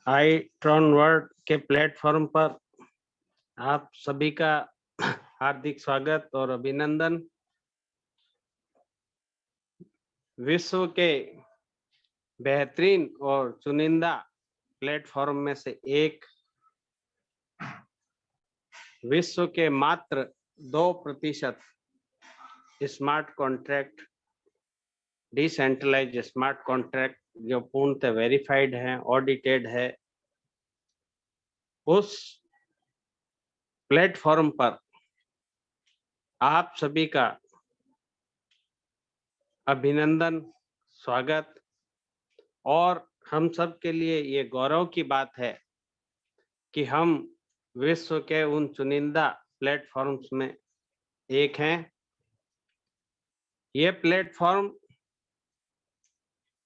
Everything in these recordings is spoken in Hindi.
iTron वर्ल्ड के प्लेटफॉर्म पर आप सभी का हार्दिक स्वागत और अभिनंदन। विश्व के बेहतरीन और चुनिंदा प्लेटफॉर्म में से एक, विश्व के मात्र 2% smart contract, decentralized smart contract जो पूर्णतः वेरीफाइड है, ऑडिटेड है, उस प्लेटफॉर्म पर आप सभी का अभिनंदन, स्वागत। और हम सब के लिए ये गौरव की बात है कि हम विश्व के उन चुनिंदा प्लेटफॉर्म्स में एक हैं। ये प्लेटफॉर्म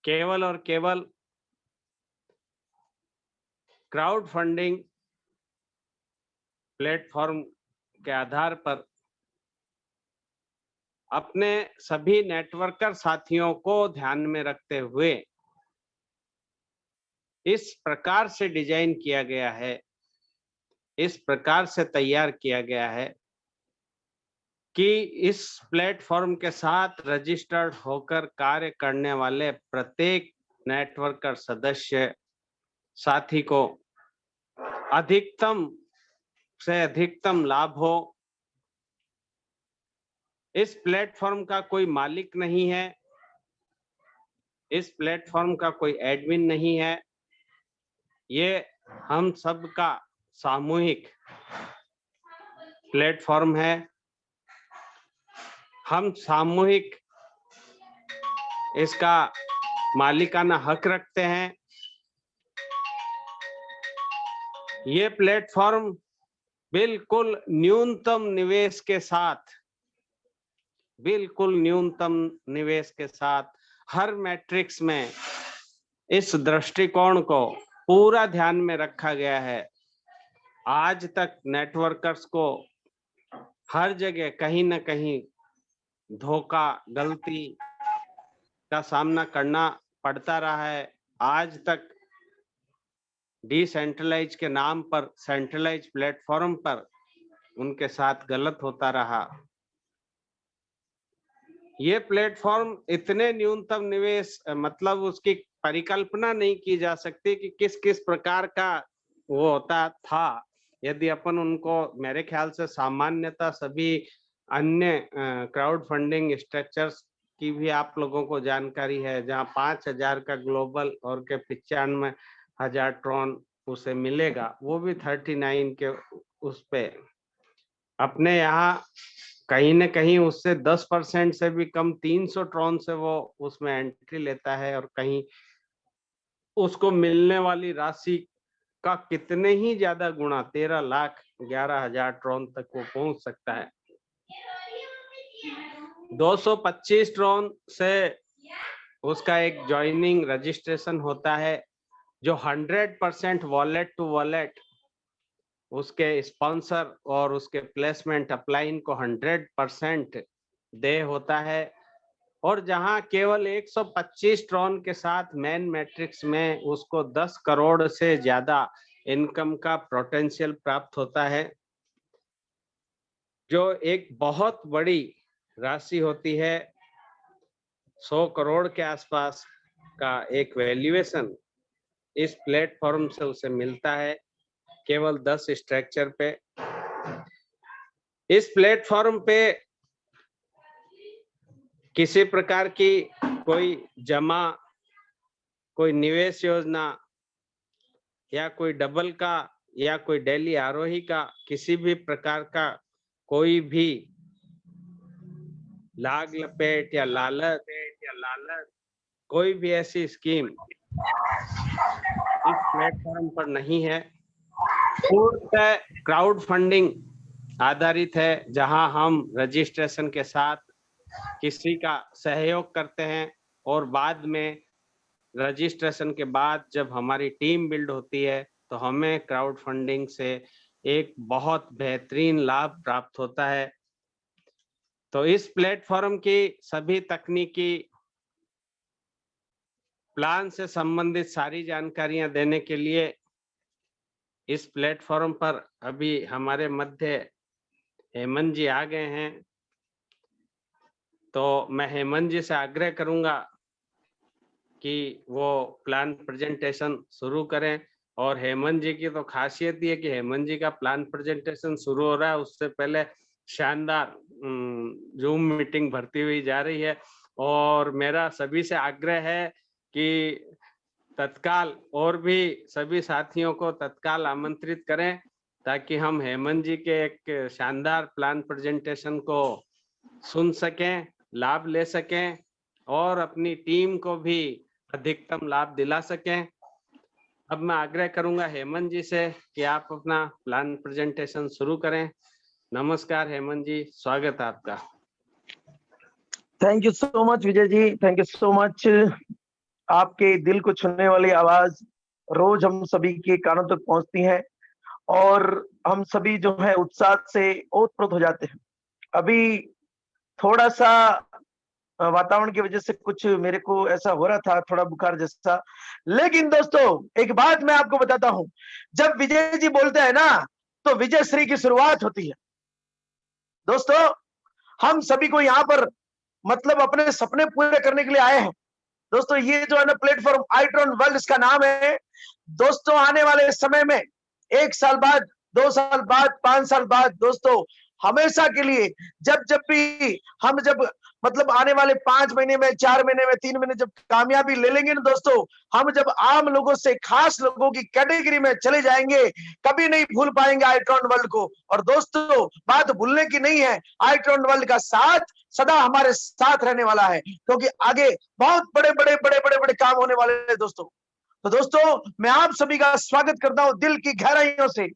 केवल और केवल क्राउड फंडिंग प्लेटफॉर्म के आधार पर अपने सभी नेटवर्कर साथियों को ध्यान में रखते हुए इस प्रकार से डिजाइन किया गया है, इस प्रकार से तैयार किया गया है कि इस प्लेटफॉर्म के साथ रजिस्टर्ड होकर कार्य करने वाले प्रत्येक नेटवर्कर सदस्य साथी को अधिकतम से अधिकतम लाभ हो। इस प्लेटफॉर्म का कोई मालिक नहीं है, इस प्लेटफॉर्म का कोई एडमिन नहीं है, ये हम सब का सामूहिक प्लेटफॉर्म है। हम सामूहिक इसका मालिकाना हक रखते हैं। ये प्लेटफॉर्म बिल्कुल न्यूनतम निवेश के साथ, बिल्कुल न्यूनतम निवेश के साथ हर मैट्रिक्स में इस दृष्टिकोण को पूरा ध्यान में रखा गया है। आज तक नेटवर्कर्स को हर जगह कहीं ना कहीं धोखा, गलती का सामना करना पड़ता रहा है। आज तक डिसेंट्रलाइज के नाम पर सेंट्रलाइज प्लेटफॉर्म पर उनके साथ गलत होता रहा। ये प्लेटफॉर्म इतने न्यूनतम निवेश, मतलब उसकी परिकल्पना नहीं की जा सकती कि किस किस प्रकार का वो होता था। यदि अपन उनको, मेरे ख्याल से सामान्यतः सभी अन्य क्राउड फंडिंग स्ट्रक्चर्स की भी आप लोगों को जानकारी है, जहां 5,000 का ग्लोबल और के 95,000 ट्रॉन उसे मिलेगा, वो भी 39 के उस पे। अपने यहाँ कहीं न कहीं उससे 10% से भी कम 300 ट्रॉन से वो उसमें एंट्री लेता है, और कहीं उसको मिलने वाली राशि का कितने ही ज्यादा गुणा 13,11,000 ट्रॉन तक वो पहुंच सकता है। 225 ट्रॉन से उसका एक ज्वाइनिंग रजिस्ट्रेशन होता है जो 100% वॉलेट टू वॉलेट उसके स्पॉन्सर और उसके प्लेसमेंट अपलाइन को 100% दे होता है। और जहां केवल 125 ट्रॉन के साथ मेन मैट्रिक्स में उसको 10 करोड़ से ज्यादा इनकम का पोटेंशियल प्राप्त होता है, जो एक बहुत बड़ी राशि होती है। 100 करोड़ के आसपास का एक वैल्यूएशन इस प्लेटफॉर्म से उसे मिलता है केवल 10 स्ट्रक्चर पे। इस प्लेटफॉर्म पे किसी प्रकार की कोई जमा, कोई निवेश योजना या कोई डबल का या कोई डेली आरोही का किसी भी प्रकार का कोई भी लाग लपेट या लालच कोई भी ऐसी स्कीम इस प्लेटफॉर्म पर नहीं है। पूर्णतः क्राउड फंडिंग आधारित है, जहां हम रजिस्ट्रेशन के साथ किसी का सहयोग करते हैं और बाद में रजिस्ट्रेशन के बाद जब हमारी टीम बिल्ड होती है तो हमें क्राउड फंडिंग से एक बहुत बेहतरीन लाभ प्राप्त होता है। तो इस प्लेटफॉर्म की सभी तकनीकी प्लान से संबंधित सारी जानकारियां देने के लिए इस प्लेटफॉर्म पर अभी हमारे मध्य हेमंत जी आ गए हैं, तो मैं हेमंत जी से आग्रह करूंगा कि वो प्लान प्रेजेंटेशन शुरू करें। और हेमंत जी की तो खासियत ये है कि हेमंत जी का प्लान प्रेजेंटेशन शुरू हो रहा है, उससे पहले शानदार जूम मीटिंग भरती हुई जा रही है। और मेरा सभी से आग्रह है कि तत्काल और भी सभी साथियों को तत्काल आमंत्रित करें, ताकि हम हेमंत जी के एक शानदार प्लान प्रेजेंटेशन को सुन सकें, लाभ ले सकें और अपनी टीम को भी अधिकतम लाभ दिला सकें। अब मैं आग्रह करूंगा हेमंत जी से कि आप अपना प्लान प्रेजेंटेशन शुरू करें। नमस्कार हेमंत जी, स्वागत है आपका। Thank you so much Vijay ji, thank you so much. आपके दिल को छूने वाली आवाज रोज हम सभी के कानों तक पहुंचती है और हम सभी जो है उत्साह से ओतप्रोत हो जाते हैं। अभी थोड़ा सा वातावरण की वजह से कुछ मेरे को ऐसा हो रहा था, थोड़ा बुखार जैसा। लेकिन दोस्तों एक बात मैं आपको बताता हूं, जब विजय जी बोलते हैं ना तो विजय श्री की शुरुआत होती है। दोस्तों हम सभी को यहाँ पर मतलब अपने सपने पूरे करने के लिए आए हैं। दोस्तों ये जो है ना प्लेटफॉर्म आईट्रॉन वर्ल्ड इसका नाम है। दोस्तों आने वाले समय में 1 साल बाद, 2 साल बाद, 5 साल बाद दोस्तों हमेशा के लिए जब जब भी हम जब मतलब आने वाले 5 महीने में, 4 महीने में, 3 महीने जब कामयाबी ले लेंगे ना दोस्तों, हम जब आम लोगों से खास लोगों की कैटेगरी में चले जाएंगे, कभी नहीं भूल पाएंगे आईट्रॉन वर्ल्ड को। और दोस्तों बात भूलने की नहीं है, आईट्रॉन वर्ल्ड का साथ सदा हमारे साथ रहने वाला है, क्योंकि आगे बहुत बड़े बड़े बड़े बड़े बड़े काम होने वाले हैं दोस्तों। तो दोस्तों मैं आप सभी का स्वागत करता हूं दिल की गहराइयों से।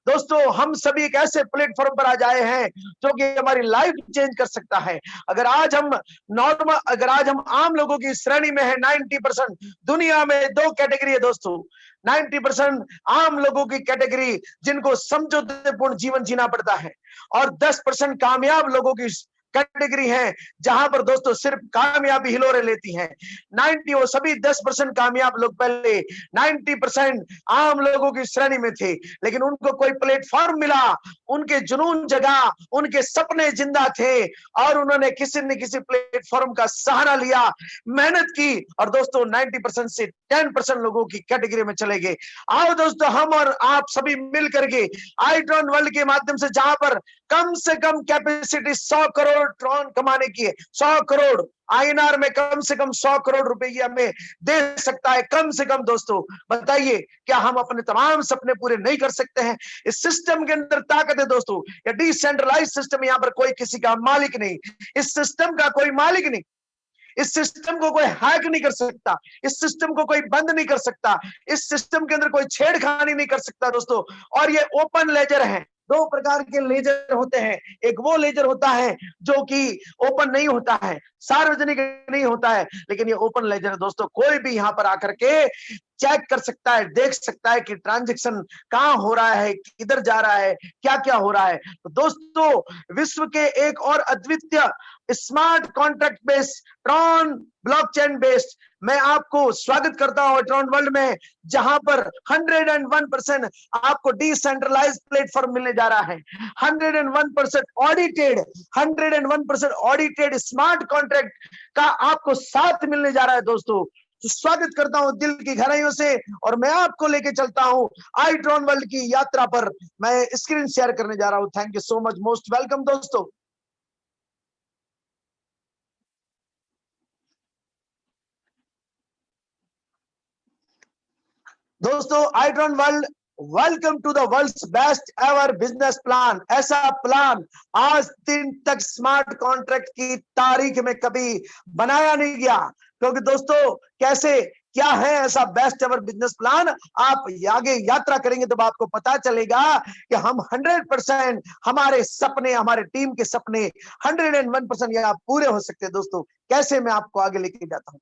दोस्तों हम सभी एक ऐसे प्लेटफॉर्म पर आज आए हैं जो कि हमारी लाइफ चेंज कर सकता है। अगर आज हम आम लोगों की श्रेणी में है 90%, दुनिया में 2 कैटेगरी है दोस्तों। 90% आम लोगों की कैटेगरी जिनको समझौतेपूर्ण जीवन जीना पड़ता है, और 10% कामयाब लोगों की कैटेगरी है जहां पर दोस्तों सिर्फ कामयाबी हिलोरे लेती है। 90 वो सभी 10% कामयाब लोग पहले 90% आम लोगों की श्रेणी में थे, लेकिन उनको कोई प्लेटफॉर्म मिला, उनके जुनून जगा, उनके सपने जिंदा थे और उन्होंने किसी न किसी प्लेटफॉर्म का सहारा लिया, मेहनत की और दोस्तों 90% से 10% लोगों की कैटेगरी में चले गए। आओ दोस्तों हम और आप सभी मिल करके आईट्रॉन वर्ल्ड के माध्यम से जहां पर कम से कम कैपेसिटी 100 करोड़ ट्रॉन कमाने की है, 100 करोड़ आईएनआर में कम से कम 100 करोड़ रुपए ये हमें दे सकता है कम से कम। दोस्तों बताइए क्या हम अपने तमाम सपने पूरे नहीं कर सकते हैं? इस सिस्टम के अंदर ताकत है दोस्तों। ये डिसेंट्रलाइज सिस्टम, यहाँ पर कोई किसी का मालिक नहीं, इस सिस्टम का कोई मालिक नहीं, इस सिस्टम को कोई हैक नहीं कर सकता, इस सिस्टम को कोई बंद नहीं कर सकता, इस सिस्टम के अंदर कोई छेड़खानी नहीं कर सकता दोस्तों। और ये ओपन लेजर है। 2 प्रकार के लेजर होते हैं, एक वो लेजर होता है जो कि ओपन नहीं होता है, सार्वजनिक नहीं होता है, लेकिन ये ओपन लेजर है दोस्तों। कोई भी यहाँ पर आकर के चेक कर सकता है, देख सकता है कि ट्रांजैक्शन कहां हो रहा है, किधर जा रहा है, क्या क्या हो रहा है। तो दोस्तों विश्व के एक और अद्वितीय smart contract based Tron blockchain based मैं आपको स्वागत करता हूं ट्रॉन वर्ल्ड में, जहां पर 101% आपको डिसेंट्रलाइज प्लेटफॉर्म मिलने जा रहा है। 101% ऑडिटेड स्मार्ट कॉन्ट्रैक्ट का आपको साथ मिलने जा रहा है दोस्तों। तो स्वागत करता हूं दिल की गहराइयों से और मैं आपको लेके चलता हूं आईट्रॉन वर्ल्ड की यात्रा पर। मैं स्क्रीन शेयर करने जा रहा हूं। Thank you so much, most welcome दोस्तों। दोस्तों iTron world, welcome to the world's best ever business plan. ऐसा प्लान आज दिन तक स्मार्ट कॉन्ट्रैक्ट की तारीख में कभी बनाया नहीं गया, क्योंकि दोस्तों कैसे क्या है ऐसा बेस्ट एवर बिजनेस प्लान, आप आगे यात्रा करेंगे तब आपको पता चलेगा कि हम 100% हमारे सपने, हमारे टीम के सपने 101% यहाँ पूरे हो सकते हैं दोस्तों। कैसे मैं आपको आगे लेके जाता हूँ।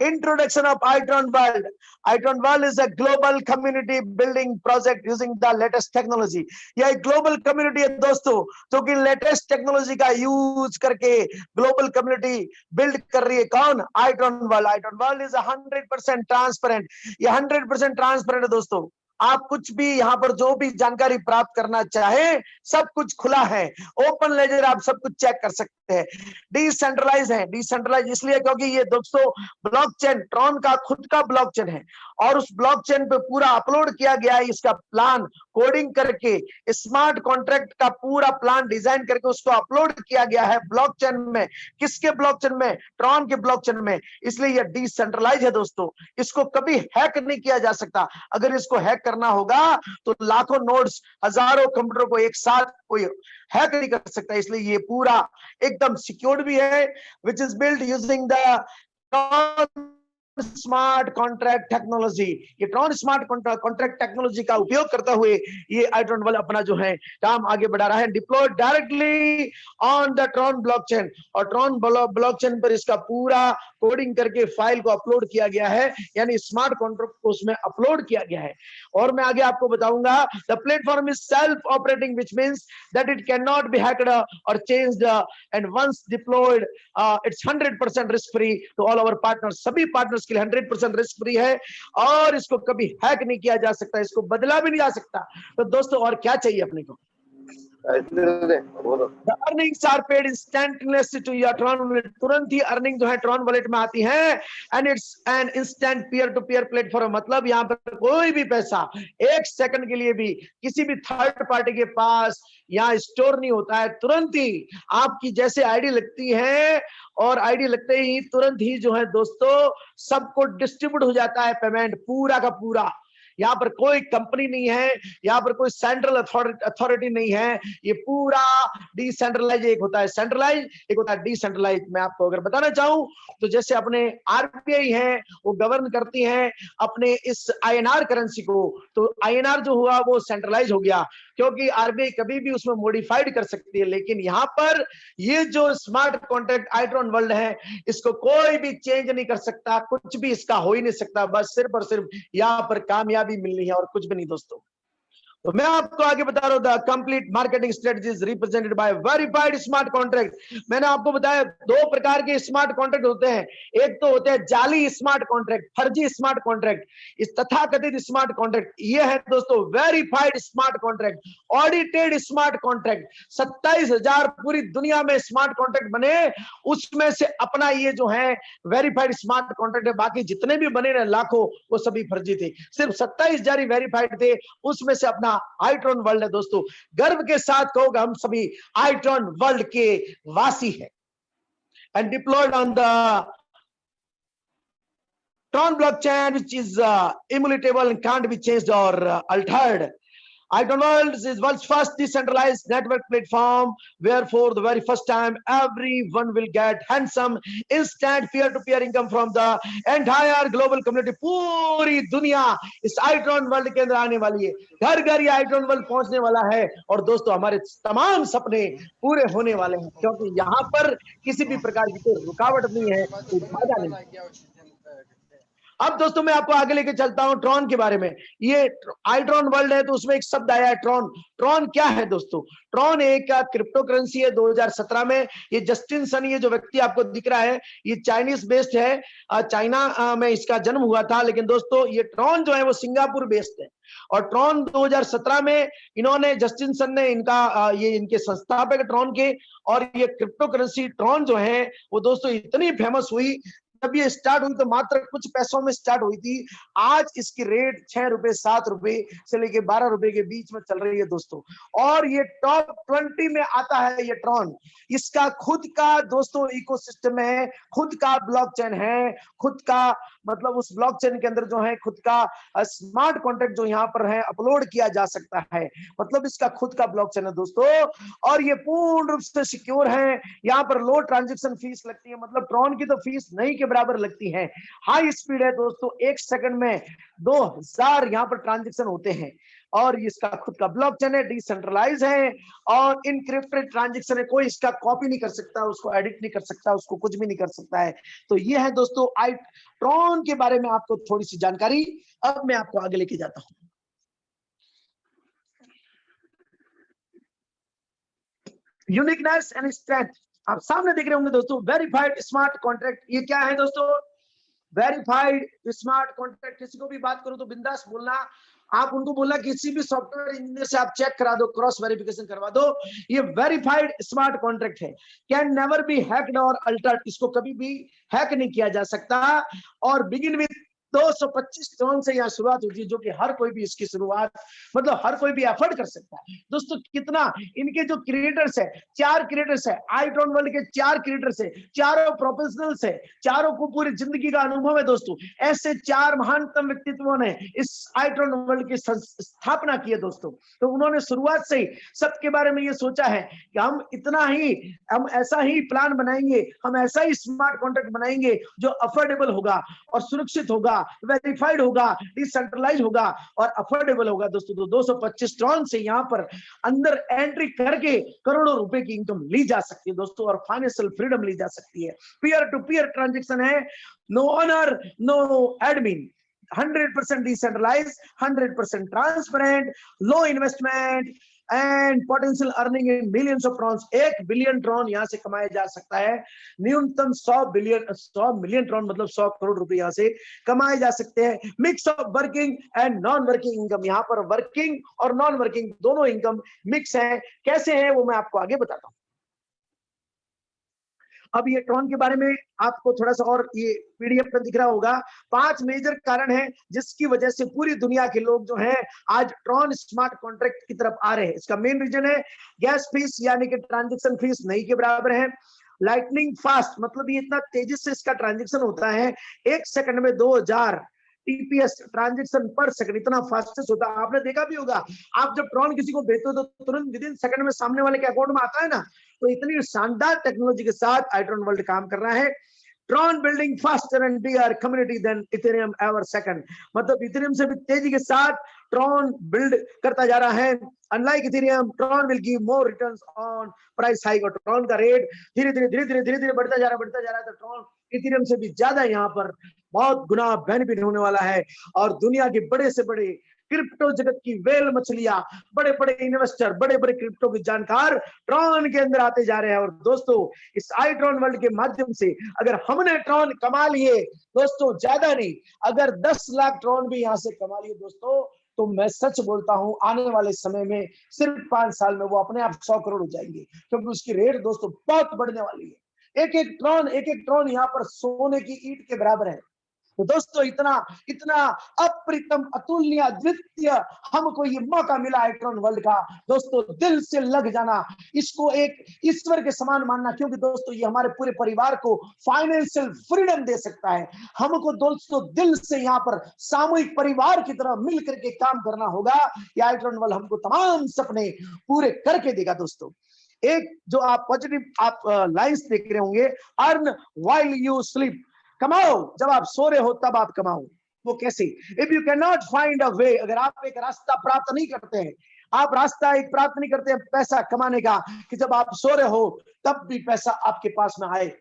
Introduction of Itron World. Itron World is a global community building project using the latest technology. यह एक ग्लोबल कम्युनिटी है दोस्तों, जो कि लेटेस्ट टेक्नोलॉजी का यूज करके ग्लोबल कम्युनिटी बिल्ड कर रही है। कौन? Itron World. Itron World is 100% transparent. ये 100% ट्रांसपेरेंट है दोस्तों। आप कुछ भी यहाँ पर जो भी जानकारी प्राप्त करना चाहे सब कुछ खुला है, ओपन लेजर, आप सब कुछ चेक कर सकते हैं। डिसेंट्रलाइज है, डिसेंट्रलाइज इसलिए क्योंकि ये दोस्तों ब्लॉकचेन, ट्रॉन का खुद का ब्लॉकचेन है और उस ब्लॉकचेन पे पूरा अपलोड किया गया है इसका प्लान, कोडिंग करके स्मार्ट कॉन्ट्रैक्ट का पूरा प्लान डिजाइन करके उसको अपलोड किया गया है ब्लॉकचेन में। किसके ब्लॉकचेन में? ट्रॉन के ब्लॉकचेन में। इसलिए यह डिसेंट्रलाइज है दोस्तों, इसको कभी हैक नहीं किया जा सकता। अगर इसको हैक करना होगा तो लाखों नोड्स, हजारों कंप्यूटर को एक साथ कोई हैक नहीं कर सकता। इसलिए ये पूरा एकदम सिक्योर्ड भी है, which is build using the smart contract technology. ये ट्रॉन स्मार्ट कॉन्ट्रैक्ट टेक्नोलॉजी का उपयोग करते हुए ये i-tron वाला अपना जो है काम आगे बढ़ा रहा है, deployed directly on the Tron blockchain. और ट्रॉन ब्लॉकचेन पर इसका पूरा कोडिंग करके फाइल को अपलोड किया गया है, यानी स्मार्ट कॉन्ट्रैक्ट को उसमें अपलोड किया गया है। और मैं आगे आपको बताऊंगा, the platform is self operating, which means that it can not be hacked और changed, and once deployed it's 100% risk free to all our partners. सभी पार्टनर्स के लिए 100% रिस्क फ्री है और इसको कभी हैक नहीं किया जा सकता, इसको बदला भी नहीं जा सकता। तो दोस्तों और क्या चाहिए अपने को? The earnings are paid instantaneously to your Tron wallet। तुरंत ही अर्निंग जो है ट्रॉन वॉलेट में आती है, and it's an instant peer to peer platform. मतलब यहाँ पर कोई भी पैसा एक सेकंड के लिए भी किसी भी थर्ड पार्टी के पास यहाँ स्टोर नहीं होता है। तुरंत ही आपकी जैसे आईडी लगती है और आईडी लगते ही तुरंत ही जो है दोस्तों सबको डिस्ट्रीब्यूट हो जाता है पेमेंट पूरा का पूरा। यहाँ पर कोई कंपनी नहीं है, यहाँ पर कोई सेंट्रल अथॉरिटी नहीं है, ये पूरा डिसेंट्रलाइज। एक होता है सेंट्रलाइज, एक होता है डिसेंट्रलाइज। मैं आपको अगर बताना चाहूं तो जैसे अपने आरबीआई है वो गवर्न करती है अपने इस आईएनआर करेंसी को, तो आईएनआर जो हुआ वो सेंट्रलाइज हो गया क्योंकि आरबीआई कभी भी उसमें मॉडिफाइड कर सकती है। लेकिन यहाँ पर ये जो स्मार्ट कॉन्ट्रैक्ट i-tron वर्ल्ड है इसको कोई भी चेंज नहीं कर सकता, कुछ भी इसका हो ही नहीं सकता। बस सिर्फ और सिर्फ यहाँ पर कामयाबी मिलनी है और कुछ भी नहीं दोस्तों। तो मैं आपको आगे बता रहा हूं, the complete marketing strategies represented by verified smart contract. मैंने आपको बताया दो प्रकार के स्मार्ट कॉन्ट्रैक्ट होते हैं, एक तो होते हैं जाली स्मार्ट कॉन्ट्रैक्ट, फर्जी स्मार्ट कॉन्ट्रैक्ट। इस तथाकथित स्मार्ट कॉन्ट्रैक्ट ये है दोस्तों verified smart contract, audited smart contract. 27,000 पूरी दुनिया में स्मार्ट कॉन्ट्रैक्ट बने, उसमें से अपना ये जो है वेरीफाइड स्मार्ट कॉन्ट्रैक्ट है। बाकी जितने भी बने ना लाखों, वो सभी फर्जी थे, सिर्फ 27,000 वेरीफाइड थे, उसमें से अपना i-tron वर्ल्ड है दोस्तों। गर्व के साथ कहोगे हम सभी i-tron वर्ल्ड के वासी हैं। And diploid on the Tron blockchain, which is immutable and can't be changed or altered. i-tron World is world's first decentralized network platform, where for the very first time everyone will get handsome instant peer-to-peer income from the entire global community। पूरी दुनिया इस i-tron वर्ल्ड के अंदर आने वाली है, घर घर ये i-tron वर्ल्ड पहुंचने वाला है। और दोस्तों हमारे तमाम सपने पूरे होने वाले हैं क्योंकि यहाँ पर किसी भी प्रकार की कोई रुकावट नहीं है, कोई बाधा नहीं। अब दोस्तों मैं आपको आगे लेके चलता हूं ट्रॉन के बारे में। ये i-tron वर्ल्ड है तो उसमें एक शब्द आया है ट्रॉन। ट्रॉन क्या है दोस्तों? ट्रॉन एक क्रिप्टो करेंसी है। 2017 में ये जस्टिन सन, ये जो व्यक्ति आपको दिख रहा है, ये चाइनीज बेस्ड है, चाइना में इसका जन्म हुआ था। लेकिन दोस्तों ये ट्रॉन जो है वो सिंगापुर बेस्ड है। और ट्रॉन 2017 में इन्होंने, जस्टिन सन ने इनका ये इनके संस्थापक ट्रॉन के, और ये क्रिप्टो करेंसी ट्रॉन जो है वो दोस्तों इतनी फेमस हुई, जब ये स्टार्ट हुई तो मात्र कुछ पैसों में स्टार्ट हुई थी। आज इसकी रेट 6 रुपए 7 रुपए से लेके 12 रुपए के बीच में चल रही है दोस्तों। और ये टॉप 20 में आता है ये ट्रॉन। इसका खुद का दोस्तों इकोसिस्टम है, खुद का ब्लॉकचेन है, खुद का मतलब उस ब्लॉकचेन के अंदर जो है खुद का स्मार्ट कॉन्ट्रैक्ट जो यहाँ पर है अपलोड किया जा सकता है। मतलब इसका खुद का ब्लॉकचेन है दोस्तों, और ये पूर्ण रूप से सिक्योर है। यहाँ पर लो ट्रांजेक्शन फीस लगती है, मतलब ट्रॉन की तो फीस नहीं के बराबर लगती है। हाई स्पीड है दोस्तों, एक सेकंड में 2000 यहाँ पर ट्रांजेक्शन होते हैं। और इसका खुद का ब्लॉकचेन है, डिसेंट्रलाइज है और इनक्रिप्टेड ट्रांजेक्शन है। कोई इसका कॉपी नहीं कर सकता, उसको एडिट नहीं कर सकता, उसको कुछ भी नहीं कर सकता है। तो ये है दोस्तों i-tron के बारे में आपको थोड़ी सी जानकारी। अब मैं आपको आगे लेके जाता हूं। यूनिकनेस एंड स्ट्रेंथ आप सामने देख रहे होंगे दोस्तों। वेरीफाइड स्मार्ट कॉन्ट्रैक्ट ये क्या है दोस्तों? वेरीफाइड स्मार्ट कॉन्ट्रैक्ट, किसी को भी बात करो तो बिंदास बोलना, आप उनको बोलना किसी भी सॉफ्टवेयर इंजीनियर से आप चेक करा दो, क्रॉस वेरिफिकेशन करवा दो, ये वेरीफाइड स्मार्ट कॉन्ट्रैक्ट है, कैन नेवर बी हैक्ड और अल्टर्ड, इसको कभी भी हैक नहीं किया जा सकता, और बिगिन विद 225 ट्रॉन से यहाँ शुरुआत होती है, जो कि हर कोई भी इसकी शुरुआत मतलब हर कोई भी एफर्ट कर सकता है। दोस्तों कितना इनके जो क्रिएटर्स है, 4 क्रिएटर्स है, आईट्रॉन वर्ल्ड के 4 क्रिएटर्स है, चारों प्रोफेशनल्स है, चारों को पूरी जिंदगी का अनुभव है दोस्तों, ऐसे 4 महानतम व्यक्तित्वों ने इस आईट्रॉन वर्ल्ड की स्थापना की है दोस्तों। तो उन्होंने शुरुआत से ही सबके बारे में ये सोचा है कि हम ऐसा ही प्लान बनाएंगे, हम ऐसा ही स्मार्ट कॉन्ट्रैक्ट बनाएंगे जो अफोर्डेबल होगा और सुरक्षित होगा, वेरीफाइड होगा, डिसेंट्रलाइज होगा और अफोर्डेबल होगा दोस्तों। तो 225 ट्रॉन से यहाँ पर अंदर एंट्री करके करोड़ों रुपए की इनकम ली जा सकती है दोस्तों, और फाइनेंशियल फ्रीडम ली जा सकती है। पीयर टू पीयर ट्रांजेक्शन है, no owner no admin, 100% decentralize, 100% transparent, low investment and potential earning in millions of Trons. 1 billion Tron यहां से कमाया जा सकता है, न्यूनतम 100 मिलियन ट्रॉन मतलब 100 करोड़ रुपए यहां से कमाए जा सकते हैं। Mix of working and non working income, यहां पर वर्किंग और नॉन वर्किंग दोनों इनकम मिक्स है। कैसे है वो मैं आपको आगे बताता हूं। अब ये ट्रॉन के बारे में आपको थोड़ा सा और ये पीडीएफ में दिख रहा होगा, 5 मेजर कारण है जिसकी वजह से पूरी दुनिया के लोग जो हैं आज ट्रॉन स्मार्ट कॉन्ट्रैक्ट की तरफ आ रहे हैं। इसका मेन रीजन है गैस फीस यानी कि ट्रांजैक्शन फीस नहीं के बराबर है, लाइटनिंग फास्ट मतलब ये इतना तेजी से इसका ट्रांजैक्शन होता है, 1 सेकंड में 2000 टीपीएस ट्रांजैक्शन पर सेकंड, इतना फास्टेस्ट होता है। आपने देखा भी होगा, आप जब ट्रॉन किसी को भेजते हो तो तुरंत विदिन सेकंड में सामने वाले के अकाउंट में आता है ना, तो इतनी शानदार टेक्नोलॉजी के साथ आईट्रॉन वर्ल्ड काम कर रहा है। Tron building faster and bigger community than Ethereum ever second, मतलब इथेरियम से भी तेजी के साथ ट्रॉन बिल्ड करता जा रहा है। Unlike Ethereum, Tron will give more returns on price hike, और ट्रॉन का रेट धीरे धीरे बढ़ता जा रहा है, तो ट्रॉन इथेरियम से भी ज्यादा यहाँ पर बहुत गुना बेनिफिट होने वाला है। और दुनिया के बड़े से बड़े क्रिप्टो जगत की वेल मछलियां, बड़े बड़े इन्वेस्टर, बड़े बड़े क्रिप्टो के जानकार ट्रॉन के अंदर आते जा रहे हैं। और दोस्तों इस आईट्रॉन वर्ल्ड के माध्यम से अगर हमने ट्रॉन कमा लिए दोस्तों, ज्यादा नहीं, अगर 10 लाख ट्रॉन भी यहां से कमा लिए दोस्तों, तो मैं सच बोलता हूं आने वाले समय में सिर्फ 5 साल में वो अपने आप 100 करोड़ हो जाएंगे, क्योंकि उसकी रेट दोस्तों बहुत बढ़ने वाली है। एक एक ट्रॉन यहाँ पर सोने की ईंट के बराबर है। तो दोस्तों इतना इतना अप्रितम, अतुलनीय, अद्वितीय हमको ये मौका मिला आईट्रॉन वर्ल्ड का, दोस्तों दिल से लग जाना, इसको एक ईश्वर के समान मानना, क्योंकि दोस्तों ये हमारे पूरे परिवार को फाइनेंशियल फ्रीडम दे सकता है। हमको दोस्तों दिल से यहाँ पर सामूहिक परिवार की तरह मिल करके काम करना होगा। ये आईट्रॉन वर्ल्ड हमको तमाम सपने पूरे करके देगा दोस्तों। एक जो आप पॉजिटिव आप लाइंस देख रहे होंगे, अर्न व्हाइल यू स्लीप, कमाओ जब आप सो रहे हो तब आप कमाओ। वो कैसे? If you can not find a way, अगर आप एक रास्ता प्राप्त नहीं करते हैं, आप रास्ता एक प्राप्त नहीं करते हैं पैसा कमाने का, कि जब आप सो रहे हो तब भी पैसा आपके पास में आए,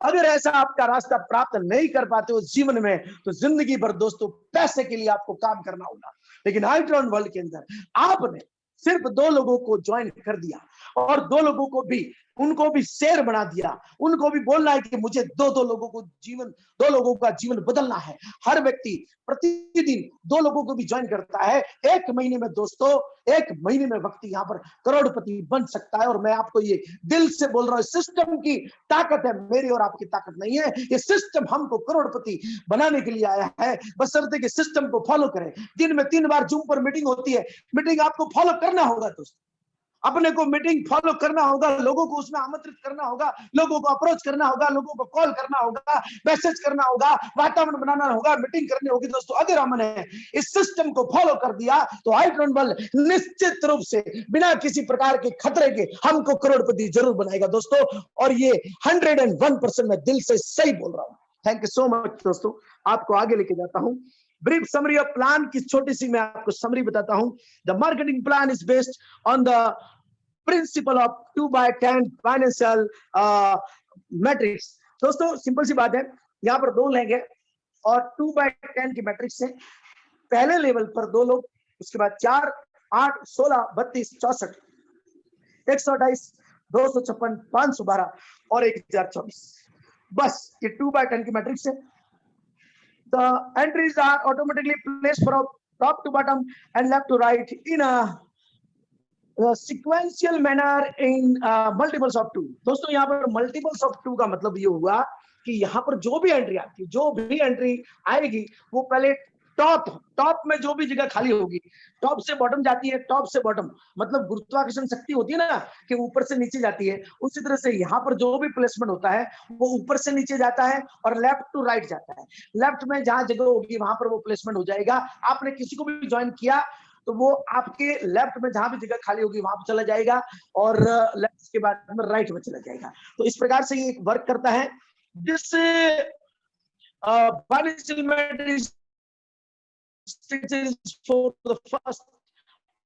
अगर ऐसा आपका रास्ता प्राप्त नहीं कर पाते हो जीवन में, तो जिंदगी भर दोस्तों पैसे के लिए आपको काम करना होगा। लेकिन आईट्रॉन वर्ल्ड के अंदर आपने सिर्फ 2 लोगों को ज्वाइन कर दिया और 2 लोगों को भी उनको भी शेर बना दिया, उनको भी बोलना है कि मुझे 2 लोगों का जीवन बदलना है। हर व्यक्ति प्रतिदिन 2 लोगों को भी ज्वाइन करता है, 1 महीने में दोस्तों 1 महीने में व्यक्ति यहाँ पर करोड़पति बन सकता है। और मैं आपको ये दिल से बोल रहा हूँ, सिस्टम की ताकत है, मेरी और आपकी ताकत नहीं है। ये सिस्टम हमको करोड़पति बनाने के लिए आया है, बशर्ते कि सिस्टम को फॉलो करें। दिन में 3 बार जूम पर मीटिंग होती है, मीटिंग आपको फॉलो करना होगा दोस्तों, अपने को मीटिंग फॉलो करना होगा, लोगों को उसमें आमंत्रित करना होगा, लोगों को अप्रोच करना होगा, लोगों को कॉल करना होगा, मैसेज करना होगा, वातावरण बनाना होगा, मीटिंग करनी होगी दोस्तों। अगर हमने इस सिस्टम को फॉलो कर दिया तो आईट्रॉन वर्ल्ड निश्चित रूप से बिना किसी प्रकार के खतरे के हमको करोड़पति जरूर बनाएगा दोस्तों। और ये 101% मैं दिल से सही बोल रहा हूँ। थैंक यू सो मच दोस्तों। आपको आगे लेके जाता हूँ। ब्रीफ समरी ऑफ प्लान की छोटी सी मैं आपको समरी बताता हूं। The marketing plan is based on the principle of 2x10 financial matrix. दोस्तों सिंपल सी बात है, यहाँ पर 2 लेंगे और 2x10 की मैट्रिक्स से पहले लेवल पर 2 लोग, उसके बाद 4, 8, 16, 32, 64, 128, 256, 512 और 1024। बस ये 2/10 की मैट्रिक्स है। The entries are automatically placed from top to bottom and left to right in a sequential manner in multiples of 2। दोस्तों यहाँ पर multiples of 2 का मतलब ये हुआ कि यहाँ पर जो भी एंट्री आती है, जो भी एंट्री आएगी वो पहले टॉप में जो भी जगह खाली होगी, टॉप से बॉटम जाती है, टॉप से बॉटम मतलब गुरुत्वाकर्षण शक्ति होती है ना कि ऊपर से नीचे जाती है, उसी तरह से यहाँ पर जो भी प्लेसमेंट होता है वो ऊपर से नीचे जाता है और लेफ्ट टू राइट जाता है। लेफ्ट में जहां जगह होगी वहां पर वो प्लेसमेंट हो जाएगा। आपने किसी को भी ज्वाइन किया तो वो आपके लेफ्ट में जहां भी जगह खाली होगी वहां पर चला जाएगा और लेफ्ट के बाद में राइट में चला जाएगा। तो इस प्रकार से ये वर्क करता है। This for the first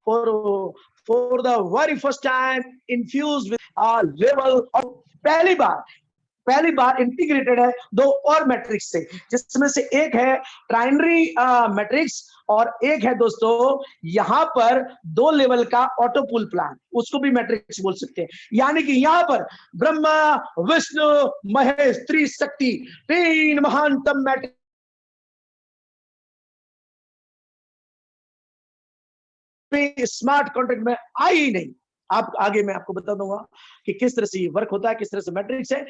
for the very first time infused with a level of पहली बार इंटीग्रेटेड है दो और मैट्रिक्स से, जिसमें से एक है ट्राइनरी मैट्रिक्स और एक है दोस्तों यहाँ पर 2 लेवल का ऑटो पुल प्लान, उसको भी मैट्रिक्स बोल सकते हैं। यानी कि यहाँ पर ब्रह्मा विष्णु महेश त्रिशक्ति 3 महानतम मैट्रिक्स स्मार्ट कॉन्ट्रैक्ट में आई ही नहीं। आप आगे मैं आपको बता दूंगा कि किस तरह से वर्क होता है, किस तरह से मैट्रिक्स है।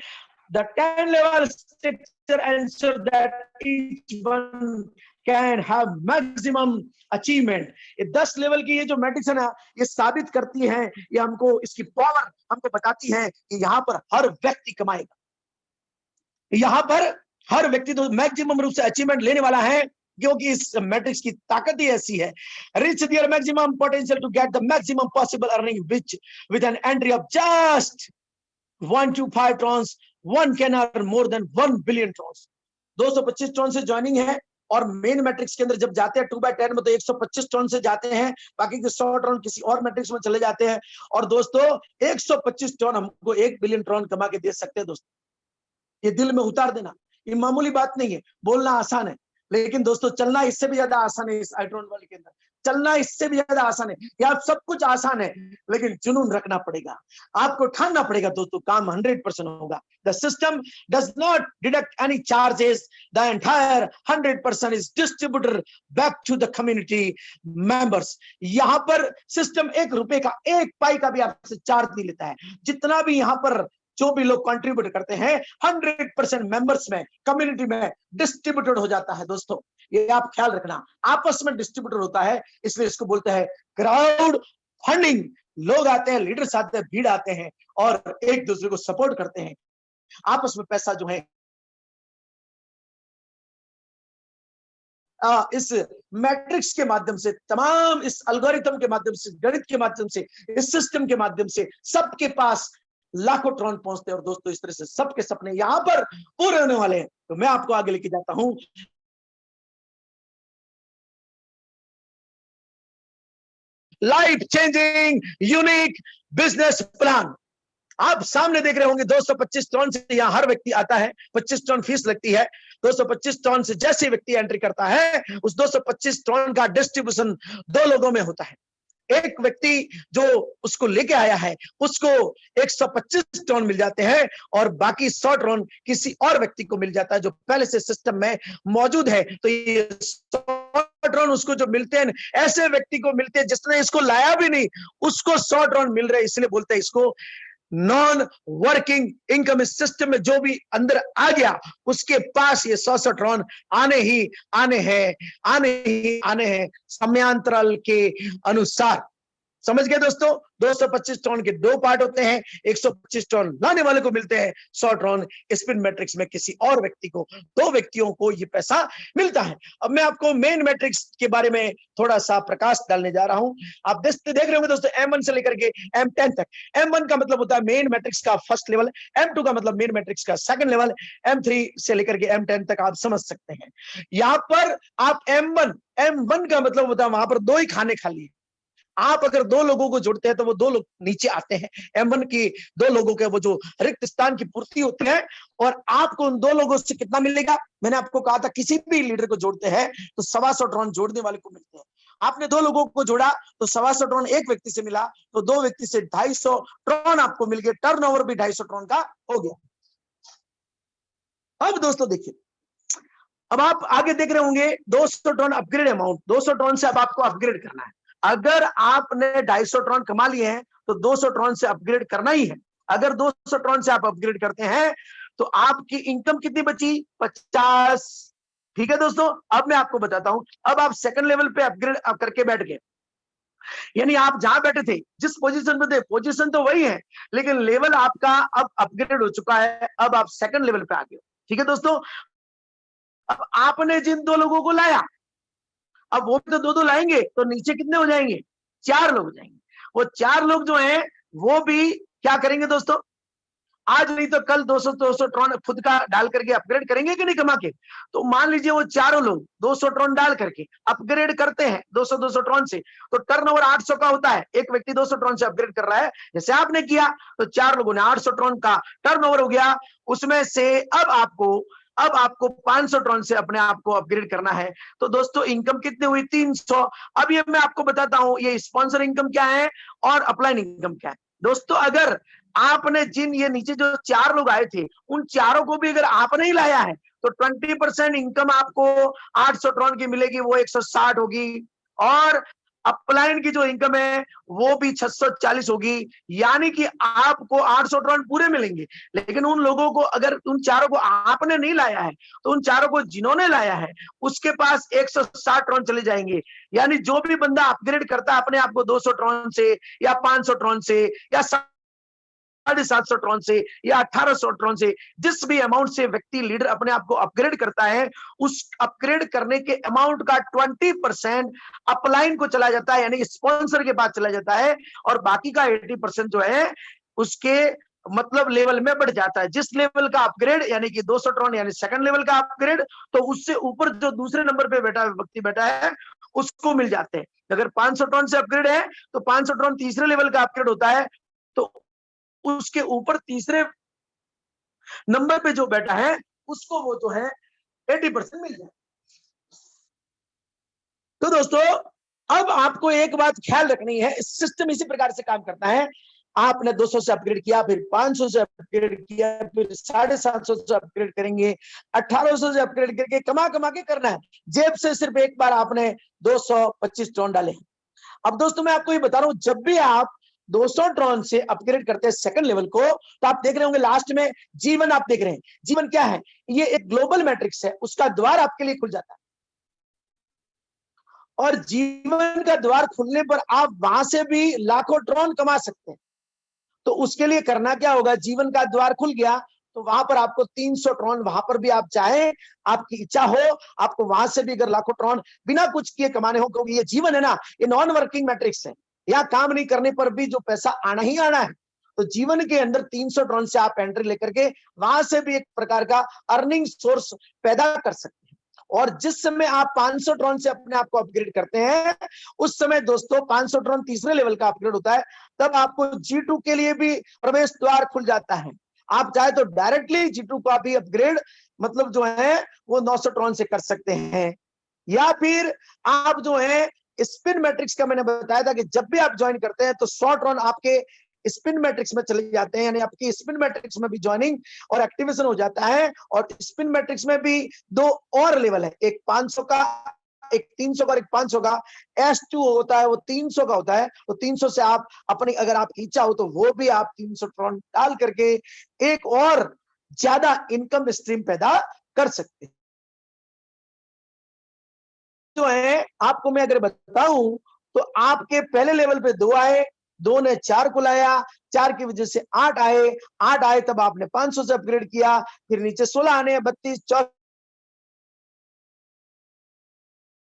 The 10 level structure ensure that each one can have maximum achievement। ये 10 लेवल की ये जो मैट्रिक्स है ना, ये साबित करती है, ये हमको इसकी पावर हमको बताती है कि यहाँ पर हर व्यक्ति कमाएगा, यहाँ पर हर व्यक्ति तो मैक्सिमम रूप से अचीवमेंट लेने वाला है, क्योंकि इस मैट्रिक्स की ताकत ही ऐसी है। Reach their maximum potential to get the maximum possible earning, which with an entry of just 1 to 5 trons one can earn more than 1 billion trons। 225 Tron से ज्वाइनिंग है और मेन मैट्रिक्स के अंदर जब जाते हैं 2/10 में तो 125 ट्रॉन से जाते हैं, बाकी के 100 ट्रॉन किसी और मैट्रिक्स में चले जाते हैं। और दोस्तों 125 ट्रॉन हमको 1 बिलियन ट्रॉन कमा के दे सकते हैं। दोस्तों ये दिल में उतार देना, ये मामूली बात नहीं है। बोलना आसान है, लेकिन दोस्तों चलना इससे भी ज्यादा आसान है। इस आइट्रॉन वाले के अंदर चलना इससे भी ज्यादा आसान है। यार सब कुछ आसान है, लेकिन जुनून रखना पड़ेगा, आपको ठानना पड़ेगा। दोस्तों काम 100% होगा। The system does not deduct any charges. The entire 100% is distributed back to the community members। यहाँ पर सिस्टम 1 रुपए का 1 पाई का भी आपसे चार्ज नहीं लेता है। जितना भी यहाँ पर जो भी लोग कंट्रीब्यूट करते हैं 100% मेंबर्स में, कम्युनिटी में डिस्ट्रीब्यूटेड हो जाता है। दोस्तों ये आप ख्याल रखना, आपस में डिस्ट्रीब्यूटेड होता है, इसलिए इसको बोलते हैं क्राउड फंडिंग। लोग आते हैं, लीडर्स आते हैं, भीड़ आते हैं और एक दूसरे को सपोर्ट करते हैं, आपस में पैसा जो है इस मैट्रिक्स के माध्यम से, तमाम इस एल्गोरिथम के माध्यम से, गणित के माध्यम से, इस सिस्टम के माध्यम से सबके पास लाखों ट्रॉन पहुंचते हैं। और दोस्तों इस तरह से सबके सपने यहां पर पूरे होने वाले हैं। तो मैं आपको आगे लेके जाता हूं life changing unique business plan. आप सामने देख रहे होंगे 225 टन से यहाँ हर व्यक्ति आता है, 25 टन फीस लगती है। 225 टन से जैसे व्यक्ति एंट्री करता है, उस 225 टन का डिस्ट्रीब्यूशन 2 लोगों में होता है। एक व्यक्ति जो उसको लेके आया है उसको 125 टन मिल जाते हैं और बाकी 100 टन किसी और व्यक्ति को मिल जाता है जो पहले से सिस्टम में मौजूद है। तो ये 100 टन उसको जो मिलते हैं, ऐसे व्यक्ति को मिलते हैं जिसने इसको लाया भी नहीं, उसको 100 टन मिल रहे हैं। इसलिए बोलते हैं इसको नॉन वर्किंग इनकम। इस सिस्टम में जो भी अंदर आ गया उसके पास ये 100 टन आने हैं समयांतराल के अनुसार। समझ गए दोस्तों? 225 टन के 2 पार्ट होते हैं। 125 टन लाने वाले को मिलते हैं, 100 टन स्पिन मैट्रिक्स में किसी और व्यक्ति को, 2 व्यक्तियों को ये पैसा मिलता है। अब मैं आपको मेन मैट्रिक्स के बारे में थोड़ा सा प्रकाश डालने जा रहा हूं। आप देख रहे होंगे दोस्तों M1 से लेकर के M10 तक। M1 का मतलब होता है मेन मैट्रिक्स का फर्स्ट लेवल, M2 का मतलब मेन मैट्रिक्स का सेकंड लेवल, M3 से लेकर के M10 तक आप समझ सकते हैं। यहां पर आप M1 का मतलब होता है वहां पर 2 ही खाने खा लिए। आप अगर 2 लोगों को जोड़ते हैं तो वो 2 लोग नीचे आते हैं। M1 की 2 लोगों के वो जो रिक्त स्थान की पूर्ति होती है और आपको उन 2 लोगों से कितना मिलेगा? मैंने आपको कहा था किसी भी लीडर को जोड़ते हैं तो 125 टन जोड़ने वाले को मिलते हैं। आपने 2 लोगों को जोड़ा तो 125 टन एक व्यक्ति से मिला, तो 2 व्यक्ति से 250 टन आपको मिल गए। टर्नओवर भी 250 टन का हो गया। अब दोस्तों देखिए, अब आप आगे देख रहे होंगे 200 टन अपग्रेड अमाउंट, 200 टन से अब आपको अपग्रेड करना है। अगर आपने 250 टन कमा लिए हैं तो 200 टन से अपग्रेड करना ही है। अगर 200 टन से आप अपग्रेड करते हैं तो आपकी इनकम कितनी बची? 50। ठीक है दोस्तों, अब मैं आपको बताता हूं। अब आप सेकंड लेवल पे अपग्रेड करके बैठ गए, यानी आप जहां बैठे थे, जिस पोजीशन पे थे, पोजीशन तो वही है, लेकिन लेवल आपका अब अपग्रेड हो चुका है। अब आप सेकंड लेवल पे आ गए। ठीक है दोस्तों, अब आपने जिन दो लोगों को लाया, अब वो भी तो दो दो लाएंगे, तो नीचे कितने हो जाएंगे? 4 लोग हो जाएंगे। वो 4 लोग जो हैं वो भी क्या करेंगे दोस्तों? आज नहीं तो कल 200 200 ट्रॉन खुद का डाल करके अपग्रेड करेंगे कि नहीं कमा के? तो मान लीजिए वो चारों लोग 200 ट्रॉन डाल करके अपग्रेड करते हैं 200 200 ट्रॉन से, तो टर्नओवर 800 का होता है। एक व्यक्ति 200 ट्रॉन से अपग्रेड कर रहा है, जैसे आपने किया, तो 4 लोगों ने 800 ट्रॉन का टर्नओवर हो गया। उसमें से अब आपको 500 ट्रॉन से अपने आप को अपग्रेड करना है। तो दोस्तों इनकम कितनी हुई? 300। अब ये मैं आपको बताता हूं, ये स्पॉन्सर इनकम क्या है और अपलाइन इनकम क्या है। दोस्तों अगर आपने जिन ये नीचे जो 4 लोग आए थे, उन चारों को भी अगर आपने ही लाया है तो 20% इनकम आपको 800 ट्रॉन की मिलेगी, वो 160 होगी। और अपलाइन की जो इनकम है वो भी 640 होगी, यानी कि आपको 800 ट्रॉन पूरे मिलेंगे। लेकिन उन लोगों को, अगर उन चारों को आपने नहीं लाया है, तो उन चारों को जिन्होंने लाया है उसके पास 160 ट्रॉन चले जाएंगे। यानी जो भी बंदा अपग्रेड करता है अपने आप को 200 ट्रॉन से या 500 ट्रॉन से या 750 ट्रॉन से या 1800 ट्रॉन से, जिस भी अमाउंट से व्यक्ति लीडर अपने आप को अपग्रेड करता है, उस अपग्रेड करने के अमाउंट का 20% अपलाइन को चला जाता है, यानी स्पॉन्सर के पास चला जाता है। और बाकी का 80% जो है उसके मतलब लेवल में बढ़ जाता है। जिस लेवल का अपग्रेड यानी कि 200 ट्रॉन यानी सेकंड लेवल का अपग्रेड, तो उससे ऊपर जो दूसरे नंबर पे बैठा व्यक्ति बैठा है उसको मिल जाते हैं। अगर 500 ट्रॉन से अपग्रेड है तो 500 ट्रॉन तीसरे लेवल का अपग्रेड होता है, तो उसके ऊपर तीसरे नंबर पे जो बैठा है उसको वो जो है 80% मिल जाए। तो दोस्तों अब आपको एक बात ख्याल रखनी है, सिस्टम इसी प्रकार से काम करता है। आपने 200 से अपग्रेड किया, फिर 500 से अपग्रेड किया, फिर 750 से अपग्रेड करेंगे, 1800 से अपग्रेड करके कमा कमा के करना है। जेब से सिर्फ एक बार आपने 225 ट्रॉन डाले। अब दोस्तों मैं आपको ये बता रहा हूं, जब भी आप 200 ट्रॉन से अपग्रेड करते हैं सेकंड लेवल को, तो आप देख रहे होंगे लास्ट में जीवन आप देख रहे हैं। जीवन क्या है? ये एक ग्लोबल मैट्रिक्स है, उसका द्वार आपके लिए खुल जाता है। और जीवन का द्वार खुलने पर आप वहां से भी लाखों ट्रॉन कमा सकते हैं। तो उसके लिए करना क्या होगा? जीवन का द्वार खुल गया तो वहां पर आपको 300 ट्रॉन, वहां पर भी आप चाहें, आपकी इच्छा हो, आपको वहां से भी अगर लाखों ट्रॉन बिना कुछ किए कमाने हो, क्योंकि ये जीवन है ना, ये नॉन वर्किंग मैट्रिक्स है, या काम नहीं करने पर भी जो पैसा आना ही आना है। तो जीवन के अंदर 300 ट्रॉन से आप एंट्री लेकर के वहां से भी एक प्रकार का अर्निंग सोर्स पैदा कर सकते हैं। और जिस समय आप 500 ट्रॉन से अपने आप को अपग्रेड करते हैं, उस समय दोस्तों 500 ट्रॉन तीसरे लेवल का अपग्रेड होता है, तब आपको G2 के लिए भी प्रवेश द्वार खुल जाता है। आप चाहे तो डायरेक्टली G2 का भी अपग्रेड मतलब जो है वो 900 ट्रॉन से कर सकते हैं, या फिर आप जो है स्पिन मैट्रिक्स का मैंने बताया था कि जब भी आप ज्वाइन करते हैं तो 100 ट्रॉन आपके स्पिन मैट्रिक्स में चले जाते हैं, यानी आपकी स्पिन मैट्रिक्स में भी ज्वाइनिंग और एक्टिवेशन हो जाता है। और स्पिन मैट्रिक्स में भी 2 और लेवल है, एक 500 का, एक 300 का और एक 500 का। S2 होता है वो 300 का होता है, तो 300 से आप अपनी अगर आपकी इच्छा हो तो वो भी आप 300 ट्रॉन डाल करके एक और ज्यादा इनकम स्ट्रीम पैदा कर सकते हैं। जो है आपको मैं अगर बताऊं तो आपके पहले लेवल पे 2 आए, 2 ने 4 को लाया, 4 की वजह से 8 आए, 8 आए तब आपने 500 से अपग्रेड किया, फिर नीचे 16 आने, 32 4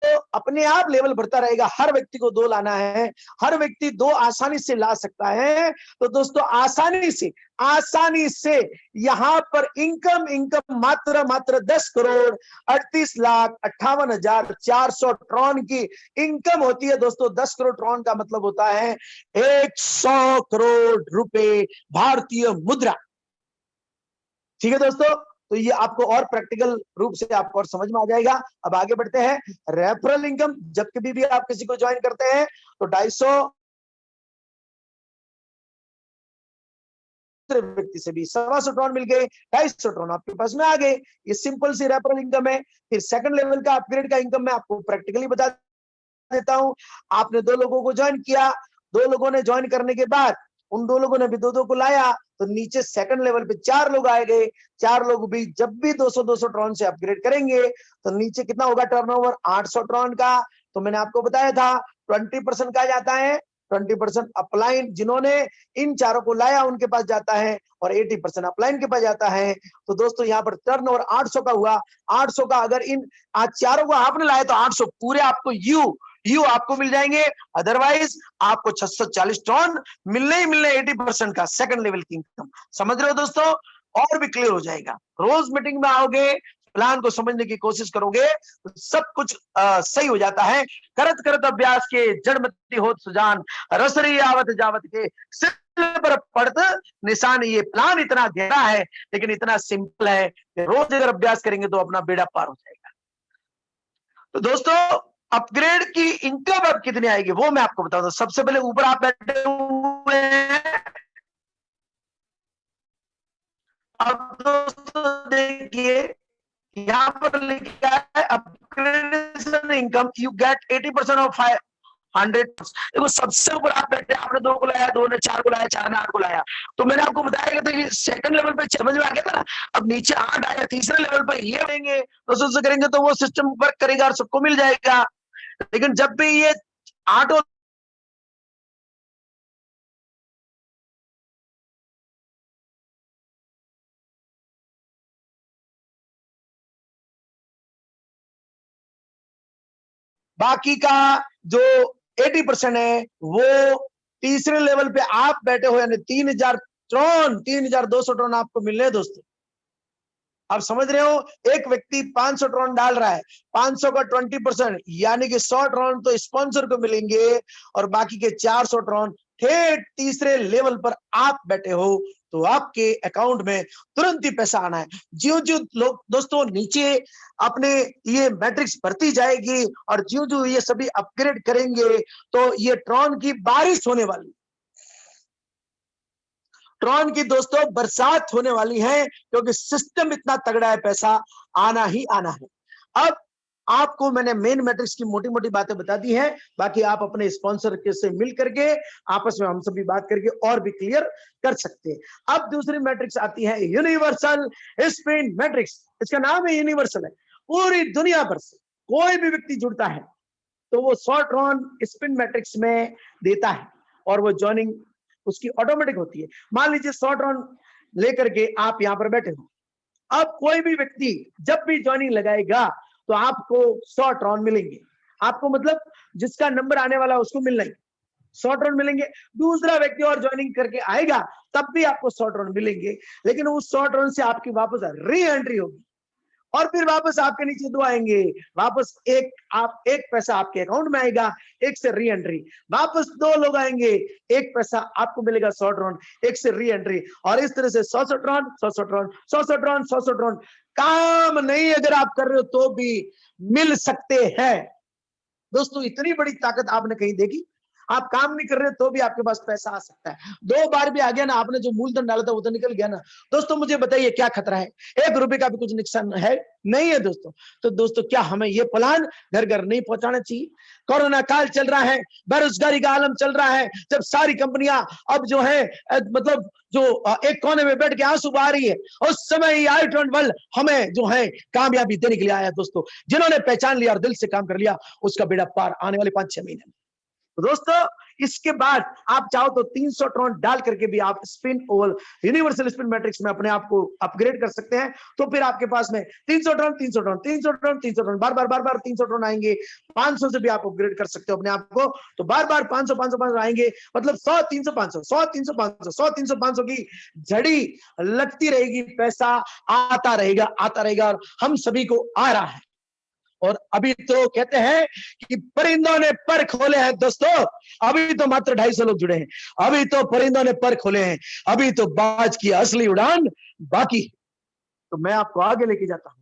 तो अपने आप लेवल बढ़ता रहेगा। हर व्यक्ति को 2 लाना है, हर व्यक्ति 2 आसानी से ला सकता है। तो दोस्तों आसानी से यहां पर इनकम मात्र 10 करोड़ 38,58,400 ट्रॉन की इनकम होती है। दोस्तों 10 करोड़ ट्रॉन का मतलब होता है 100 करोड़ रुपए भारतीय मुद्रा। ठीक है दोस्तों, तो ये आपको और प्रैक्टिकल रूप से आपको और समझ में आ जाएगा। अब आगे बढ़ते हैं। रेफरल इनकम, जब कभी भी आप किसी को ज्वाइन करते हैं तो 250 दूसरे व्यक्ति से भी 125 ट्रॉन मिल गए, 250 ट्रॉन आपके पास में आ गए। ये सिंपल सी रेफरल इनकम है। फिर सेकंड लेवल का अपग्रेड का इनकम मैं आपको प्रैक्टिकली बता देता हूं। आपने 2 लोगों को ज्वाइन किया, 2 लोगों ने ज्वाइन करने के बाद उन 2 लोगों ने भी 2-2 को लाया, तो नीचे सेकंड लेवल पे 4 लोग आए गए। 4 लोग भी जब भी 200-200 ट्रॉन से अपग्रेड करेंगे तो नीचे कितना होगा टर्नओवर, 800 ट्रॉन का। तो मैंने आपको बताया था 20% का जाता है, 20% अपलाइन जिन्होंने इन चारों को लाया उनके पास जाता है, और 80% अपलाइन के पास जाता है। तो दोस्तों यहाँ पर टर्नओवर 800 का हुआ। 800 का अगर इन आज चारों को आपने लाया तो 800 पूरे आपको यू आपको मिल जाएंगे। अदरवाइज आपको 640 टन मिलने ही मिलने 80% का सेकंड लेवल की इनकम। समझ रहे हो दोस्तों? और भी क्लियर हो जाएगा। रोज मीटिंग में आओगे, प्लान को समझने की कोशिश करोगे तो सब कुछ सही हो जाता है। करत करत अभ्यास के जड़मती होत सुजान, रसरी आवत जावत के सिर पर पड़त निशान। ये प्लान इतना गहरा है लेकिन इतना सिंपल है कि रोज अगर अभ्यास करेंगे तो अपना बेड़ा पार हो जाएगा। तो दोस्तों अपग्रेड की इनकम अब कितनी आएगी वो मैं आपको बताऊं। सबसे पहले ऊपर आप बैठे हुए हैं, अब दोस्तों देखिए यहाँ पर लिखा है upgradation income you get 80% of 500। देखो सबसे ऊपर आप बैठे, आपने 2 को लाया, 2 ने 4 को लाया, 4 ने 8 को लाया। तो मैंने आपको बताया कि तो सेकंड लेवल पे समझ में आ गया था ना। अब नीचे 8 आया, तीसरे लेवल पर ये देंगे तो सबसे करेंगे तो वो सिस्टम वर्क करेगा और सबको मिल जाएगा। लेकिन जब भी ये 8 बाकी का जो 80% है वो तीसरे लेवल पे आप बैठे हो, यानी 3000 ट्रॉन, 3200 ट्रॉन आपको मिल रहे हैं दोस्तों। आप समझ रहे हो? एक व्यक्ति 500 ट्रॉन डाल रहा है, 500 का 20% यानी कि 100 ट्रॉन तो स्पॉन्सर को मिलेंगे और बाकी के 400 ट्रॉन ठेठ तीसरे लेवल पर आप बैठे हो तो आपके अकाउंट में तुरंत ही पैसा आना है। ज्यों ज्यों लोग दोस्तों नीचे अपने ये मैट्रिक्स बढ़ती जाएगी और ज्यों ज्यों ये सभी अपग्रेड करेंगे तो ये ट्रॉन की बारिश होने वाली, ट्रॉन की दोस्तों बरसात होने वाली है, क्योंकि सिस्टम इतना तगड़ा है, पैसा आना ही आना है। अब आपको मैंने मेन मैट्रिक्स की मोटी मोटी बातें बता दी हैं, बाकी आप अपने स्पॉन्सर के से मिल करके आपस में हम सभी बात करके और भी क्लियर कर सकते हैं। अब दूसरी मैट्रिक्स आती है यूनिवर्सल स्पिन मैट्रिक्स। इसका नाम है यूनिवर्सल है। पूरी दुनिया भर से कोई भी व्यक्ति जुड़ता है तो वो 100 ट्रॉन स्पिन मैट्रिक्स में देता है और वो ज्वाइनिंग उसकी ऑटोमेटिक होती है। मान लीजिए 100 ट्रॉन लेकर के आप यहाँ पर बैठे हो, अब कोई भी व्यक्ति जब भी ज्वाइनिंग लगाएगा तो आपको 100 ट्रॉन मिलेंगे। आपको मतलब जिसका नंबर आने वाला है उसको मिलना ही 100 ट्रॉन मिलेंगे। दूसरा व्यक्ति और ज्वाइनिंग करके आएगा तब भी आपको 100 ट्रॉन मिलेंगे, लेकिन उस 100 ट्रॉन से आपकी वापस री एंट्री होगी और फिर वापस आपके नीचे 2 आएंगे, वापस एक पैसा आपके अकाउंट में आएगा, एक से री एंट्री, वापस 2 लोग आएंगे, एक पैसा आपको मिलेगा 100 ट्रॉन, एक से री एंट्री, और इस तरह से 100 ट्रॉन 100 ट्रॉन 100 ट्रॉन 100 ट्रॉन। काम नहीं अगर आप कर रहे हो तो भी मिल सकते हैं दोस्तों। इतनी बड़ी ताकत आपने कहीं देखी? आप काम नहीं कर रहे तो भी आपके पास पैसा आ सकता है। 2 बार भी आ गया ना, आपने जो मूलधन डाला था वो तो निकल गया ना। दोस्तों मुझे बताइए क्या खतरा है? 1 रुपए का भी कुछ नुकसान है नहीं है दोस्तों। तो दोस्तों क्या हमें ये प्लान घर घर नहीं पहुंचाना चाहिए? कोरोना काल चल रहा है, बेरोजगारी का आलम चल रहा है, जब सारी कंपनियां अब जो है मतलब जो एक कोने में बैठ के आंसू बहा रही है, उस समय ये आई-ट्वेंटी वर्ल्ड हमें जो है कामयाबी देने के लिए आया दोस्तों। जिन्होंने पहचान लिया और दिल से काम कर लिया उसका बेड़ा पार आने वाले 5-6 महीने में। तो दोस्तों इसके बाद आप चाहो तो 300 ट्रॉन डाल करके भी आप spin Oval universal spin matrix में अपने आप को अपग्रेड कर सकते हैं। तो फिर आपके पास में 300 ट्रॉन 300 ट्रॉन 300 ट्रॉन 300 ट्रॉन बार बार 300 ट्रॉन आएंगे। 500 से भी आप अपग्रेड कर सकते हो अपने आप को, तो बार बार 500 500 500 आएंगे, मतलब 100 300 500 100 300 500 100 300 500 की झड़ी लगती रहेगी, पैसा आता रहेगा और हम सभी को आ रहा है। और अभी तो कहते हैं कि परिंदों ने पर खोले हैं दोस्तों, अभी तो मात्र 250 लोग जुड़े हैं, अभी तो परिंदों ने पर खोले हैं, अभी तो बाज की असली उड़ान बाकी। तो मैं आपको आगे लेके जाता हूं।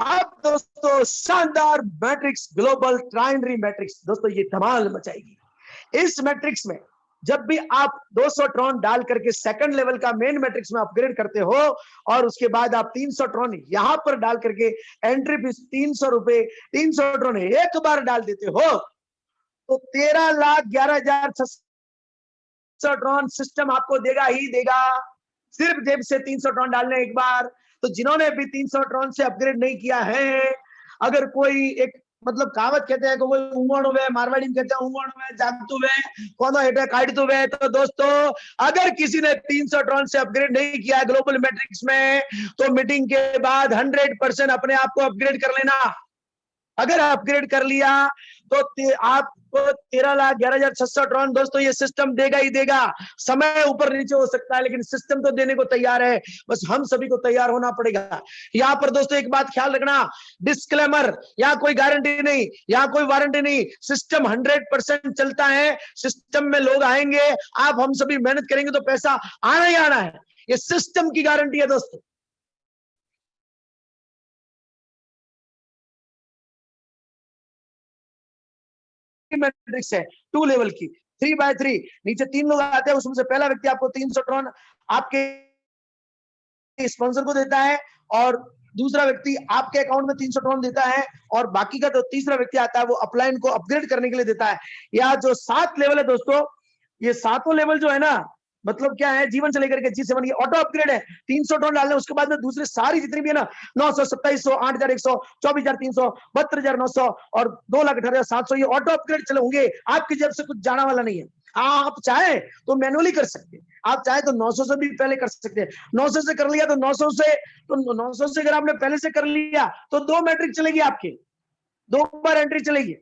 आप दोस्तों शानदार मैट्रिक्स ग्लोबल ट्राइनरी मैट्रिक्स, दोस्तों ये धमाल मचाएगी। इस मैट्रिक्स में जब भी आप 200 ट्रॉन डाल करके सेकंड लेवल का मेन मैट्रिक्स में अपग्रेड करते हो और उसके बाद आप 300 ट्रॉन यहां पर डाल करके एंट्री फीस 300 रुपए 300 ट्रॉन एक बार डाल देते हो तो 13,11,600 ट्रॉन सिस्टम आपको देगा ही देगा, सिर्फ जेब से 300 ट्रॉन डालने एक बार। तो जिन्होंने भी 300 ट्रॉन से अपग्रेड नहीं किया है, अगर कोई एक मतलब कहावत कहते हैं कि वो उमड़ हुए मारवाड़ी में कहते हैं उमड़ हुए जानतु हुए कोनो हेटे काटतु हुए। तो दोस्तों अगर किसी ने 300 ट्रॉन से अपग्रेड नहीं किया है ग्लोबल मैट्रिक्स में तो मीटिंग के बाद 100% अपने आप को अपग्रेड कर लेना। अगर अपग्रेड कर लिया तो आपको 13,11,600 ट्रॉन दोस्तों ये सिस्टम देगा ही देगा। समय ऊपर नीचे हो सकता है लेकिन सिस्टम तो देने को तैयार है, बस हम सभी को तैयार होना पड़ेगा। यहाँ पर दोस्तों एक बात ख्याल रखना, डिस्क्लेमर, यहाँ कोई गारंटी नहीं, यहाँ कोई वारंटी नहीं, सिस्टम 100% चलता है। सिस्टम में लोग आएंगे, आप हम सभी मेहनत करेंगे तो पैसा आना ही आना है, ये सिस्टम की गारंटी है दोस्तों। मैट्रिक्स है 2 लेवल की 3x3, नीचे 3 लोग आते हैं, उसमें से पहला व्यक्ति आपको 300 ट्रॉन आपके स्पॉन्सर को देता है और दूसरा व्यक्ति आपके अकाउंट में 300 ट्रॉन देता है और बाकी का जो तीसरा व्यक्ति आता है वो अपलाइन को अपग्रेड करने के लिए देता है। या जो 7 लेवल है दोस्तों, ये 7वां लेवल जो है ना, मतलब क्या है, जीवन से लेकर के G7 ये ऑटो अपग्रेड है। 300 ट्रॉन डालने उसके बाद में दूसरे सारी जितनी भी है ना 900, 2700, 8,100, 24,300, 72,900 और 2,18,700 ये ऑटो अपग्रेड चले होंगे। आपकी जेब से कुछ जाना वाला नहीं है। आप चाहे तो मैनुअली कर सकते हैं, आप चाहे तो 900 से भी पहले कर सकते हैं। 900 से कर लिया तो 900 से अगर आपने पहले से कर लिया तो 2 मैट्रिक चलेगी, आपके 2 बार एंट्री चलेगी।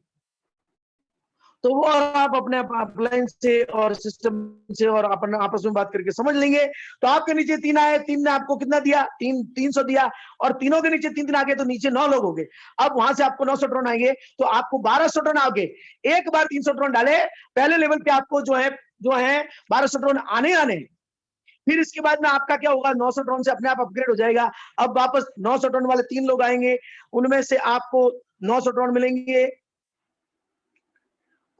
तो वो आप अपने अपलाइन से और सिस्टम से और अपन आपस में बात करके समझ लेंगे। तो आपके नीचे 3 आए, 3 ने आपको कितना दिया, 300 दिया और तीनों के नीचे 3 आ गए तो नीचे 9 लोग हो गए। अब वहां से आपको 900 ट्रॉन आएंगे तो आपको 1200 ट्रॉन आओगे। एक बार 300 ट्रॉन डाले पहले लेवल पे आपको जो है 1200 ट्रॉन आने फिर इसके बाद में आपका क्या होगा, 900 ट्रॉन से अपने आप अपग्रेड हो जाएगा। अब वापस 900 ट्रॉन वाले 3 लोग आएंगे, उनमें से आपको 900 ट्रॉन मिलेंगे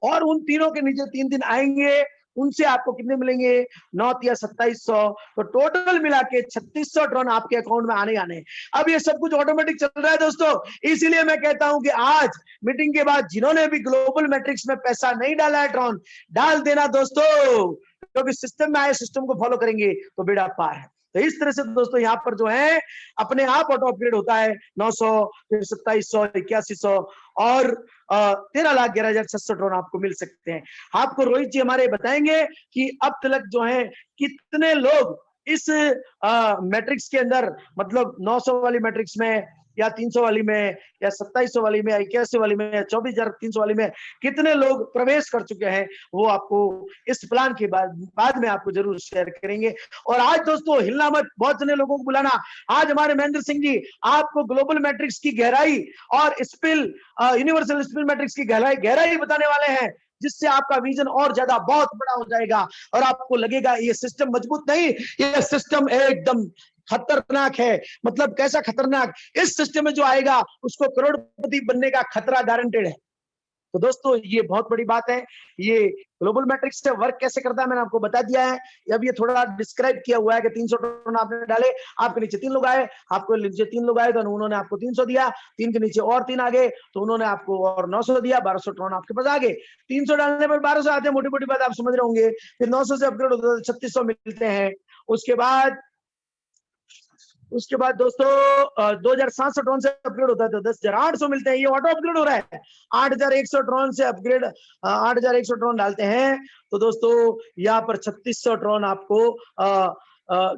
और उन तीनों के नीचे 3 दिन आएंगे, उनसे आपको कितने मिलेंगे, 9 या 2700, तो टोटल मिला के 3600 ट्रॉन आपके अकाउंट में आने। अब ये सब कुछ ऑटोमेटिक चल रहा है दोस्तों। इसीलिए मैं कहता हूं कि आज मीटिंग के बाद जिन्होंने भी ग्लोबल मैट्रिक्स में पैसा नहीं डाला है ट्रॉन डाल देना दोस्तों, क्योंकि सिस्टम में आए, सिस्टम को फॉलो करेंगे तो बेड़ा पार है। तो इस तरह से दोस्तों यहाँ पर जो है अपने आप ऑटो अपग्रेड होता है। 900, फिर 2700, 8100 और 13,11,600 ट्रॉन आपको मिल सकते हैं। आपको रोहित जी हमारे बताएंगे कि अब तक जो है कितने लोग इस मैट्रिक्स के अंदर, मतलब 900 वाली मैट्रिक्स में या 300 वाली में या 2700 वाली में या 81 वाली में या 24,300 वाली में कितने लोग प्रवेश कर चुके हैं, वो आपको इस प्लान के बाद में आपको जरूर शेयर करेंगे। और आज दोस्तों हिलना मत, बहुत जने लोगों को बुलाना। आज हमारे महेंद्र सिंह जी आपको ग्लोबल मैट्रिक्स की गहराई और स्पिल यूनिवर्सल स्पिल मैट्रिक्स की गहराई बताने वाले हैं, जिससे आपका विजन और ज्यादा बहुत बड़ा हो जाएगा और आपको लगेगा ये सिस्टम मजबूत नहीं, ये सिस्टम एकदम खतरनाक है। मतलब कैसा खतरनाक, इस सिस्टम में जो आएगा उसको करोड़पति बनने का खतरा गारंटेड है। तो दोस्तों ये बहुत बड़ी बात है। ये ग्लोबल मैट्रिक्स से वर्क कैसे करता है मैंने आपको बता दिया है। अब ये थोड़ा डिस्क्राइब किया हुआ है कि 300 ट्रॉन आपने डाले, आपके नीचे 3 लोग आए, आपको नीचे 3 लोग आए तो उन्होंने आपको 300 दिया, 3 के नीचे और 3 आ गए तो उन्होंने आपको और 900 दिया, 1200 ट्रॉन आपके पास आ गए। 300 डालने पर 1200 आते हैं, मोटी मोटी बात आप समझ रहे होंगे। फिर 900 से अपग्रेड होता है 3600 मिलते हैं। उसके बाद दोस्तों 2,700 ट्रॉन से अपग्रेड होता है तो 10,800 मिलते हैं। ये ऑटो अपग्रेड हो रहा है। 8,100 ट्रॉन से अपग्रेड 8,100 ट्रॉन डालते हैं तो दोस्तों यहाँ पर 3600 ट्रॉन आपको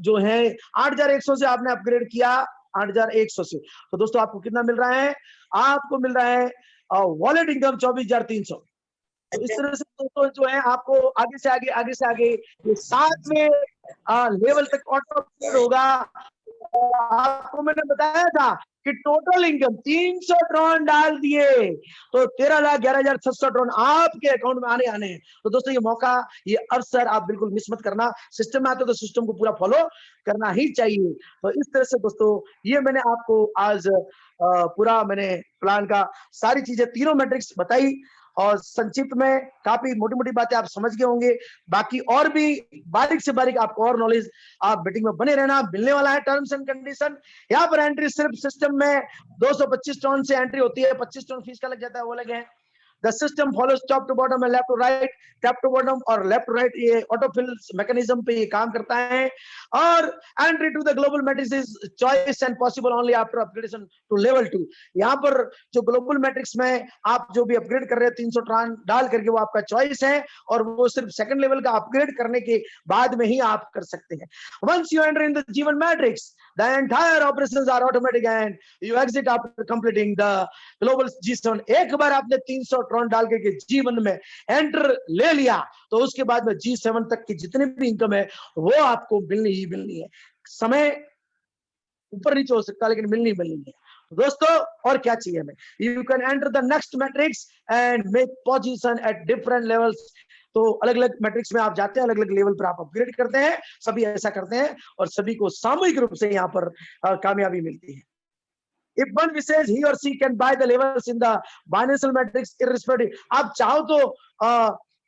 जो है 8,100 से आपने अपग्रेड किया, 8,100 से, तो दोस्तों आपको कितना मिल रहा है, आपको मिल रहा है वॉलेट इनकम 24,300। तो इस तरह से दोस्तों जो है आपको आगे से आगे ये 7वें लेवल तक ऑटो अपग्रेड होगा। आपको मैंने बताया था कि टोटल इनकम 300 ट्रॉन डाल दिए तो 13,11,600 ट्रॉन आपके अकाउंट में आने हैं। तो दोस्तों ये मौका, ये अवसर आप बिल्कुल मिस मत करना। सिस्टम में आते तो सिस्टम को पूरा फॉलो करना ही चाहिए। तो इस तरह से दोस्तों ये मैंने आपको आज पूरा मैंने प्लान का सारी चीजें, तीनों मैट्रिक्स बताई और संक्षिप्त में काफी मोटी मोटी बातें आप समझ गए होंगे। बाकी और भी बारीक से बारीक आपको और नॉलेज, आप मीटिंग में बने रहना, मिलने वाला है। टर्म्स एंड कंडीशन, यहाँ पर एंट्री सिर्फ सिस्टम में 225 टन से एंट्री होती है, 25 टन फीस का लग जाता है, वो लगे हैं। The system follows top to bottom and left to right, top to bottom और left to right, ये ऑटोफिल मैकेनिज्म पे ये काम करता है। और entry to the global matrix is choice and possible only after upgradation to level 2। यहाँ पर जो ग्लोबल मैट्रिक्स में आप जो भी अपग्रेड कर रहे हैं 300 ट्रांस डाल करके, वो आपका चॉइस है, और वो सिर्फ सेकंड लेवल का अपग्रेड करने के बाद में ही आप कर सकते हैं। Once you enter in the Jeevan matrix, the entire operations are automatic and you exit after completing the global G7। एक बार आपने 300 ट्रॉन डाल के जीवन में एंटर ले लिया, तो उसके बाद में G7 तक की जितनी भी इनकम है वो आपको मिलनी ही मिलनी है। समय ऊपर नीचे हो सकता है, लेकिन मिलनी मिलनी है दोस्तों। और क्या चाहिए हमें? You can enter the next matrix and make position at different levels. तो अलग अलग मैट्रिक्स में आप जाते हैं, अलग अलग लेवल पर आप अपग्रेड करते हैं, सभी ऐसा करते हैं, और सभी को सामूहिक रूप से यहाँ पर कामयाबी मिलती है। If one wishes, he or she can buy the levels in the financial matrix irrespective। आप चाहो तो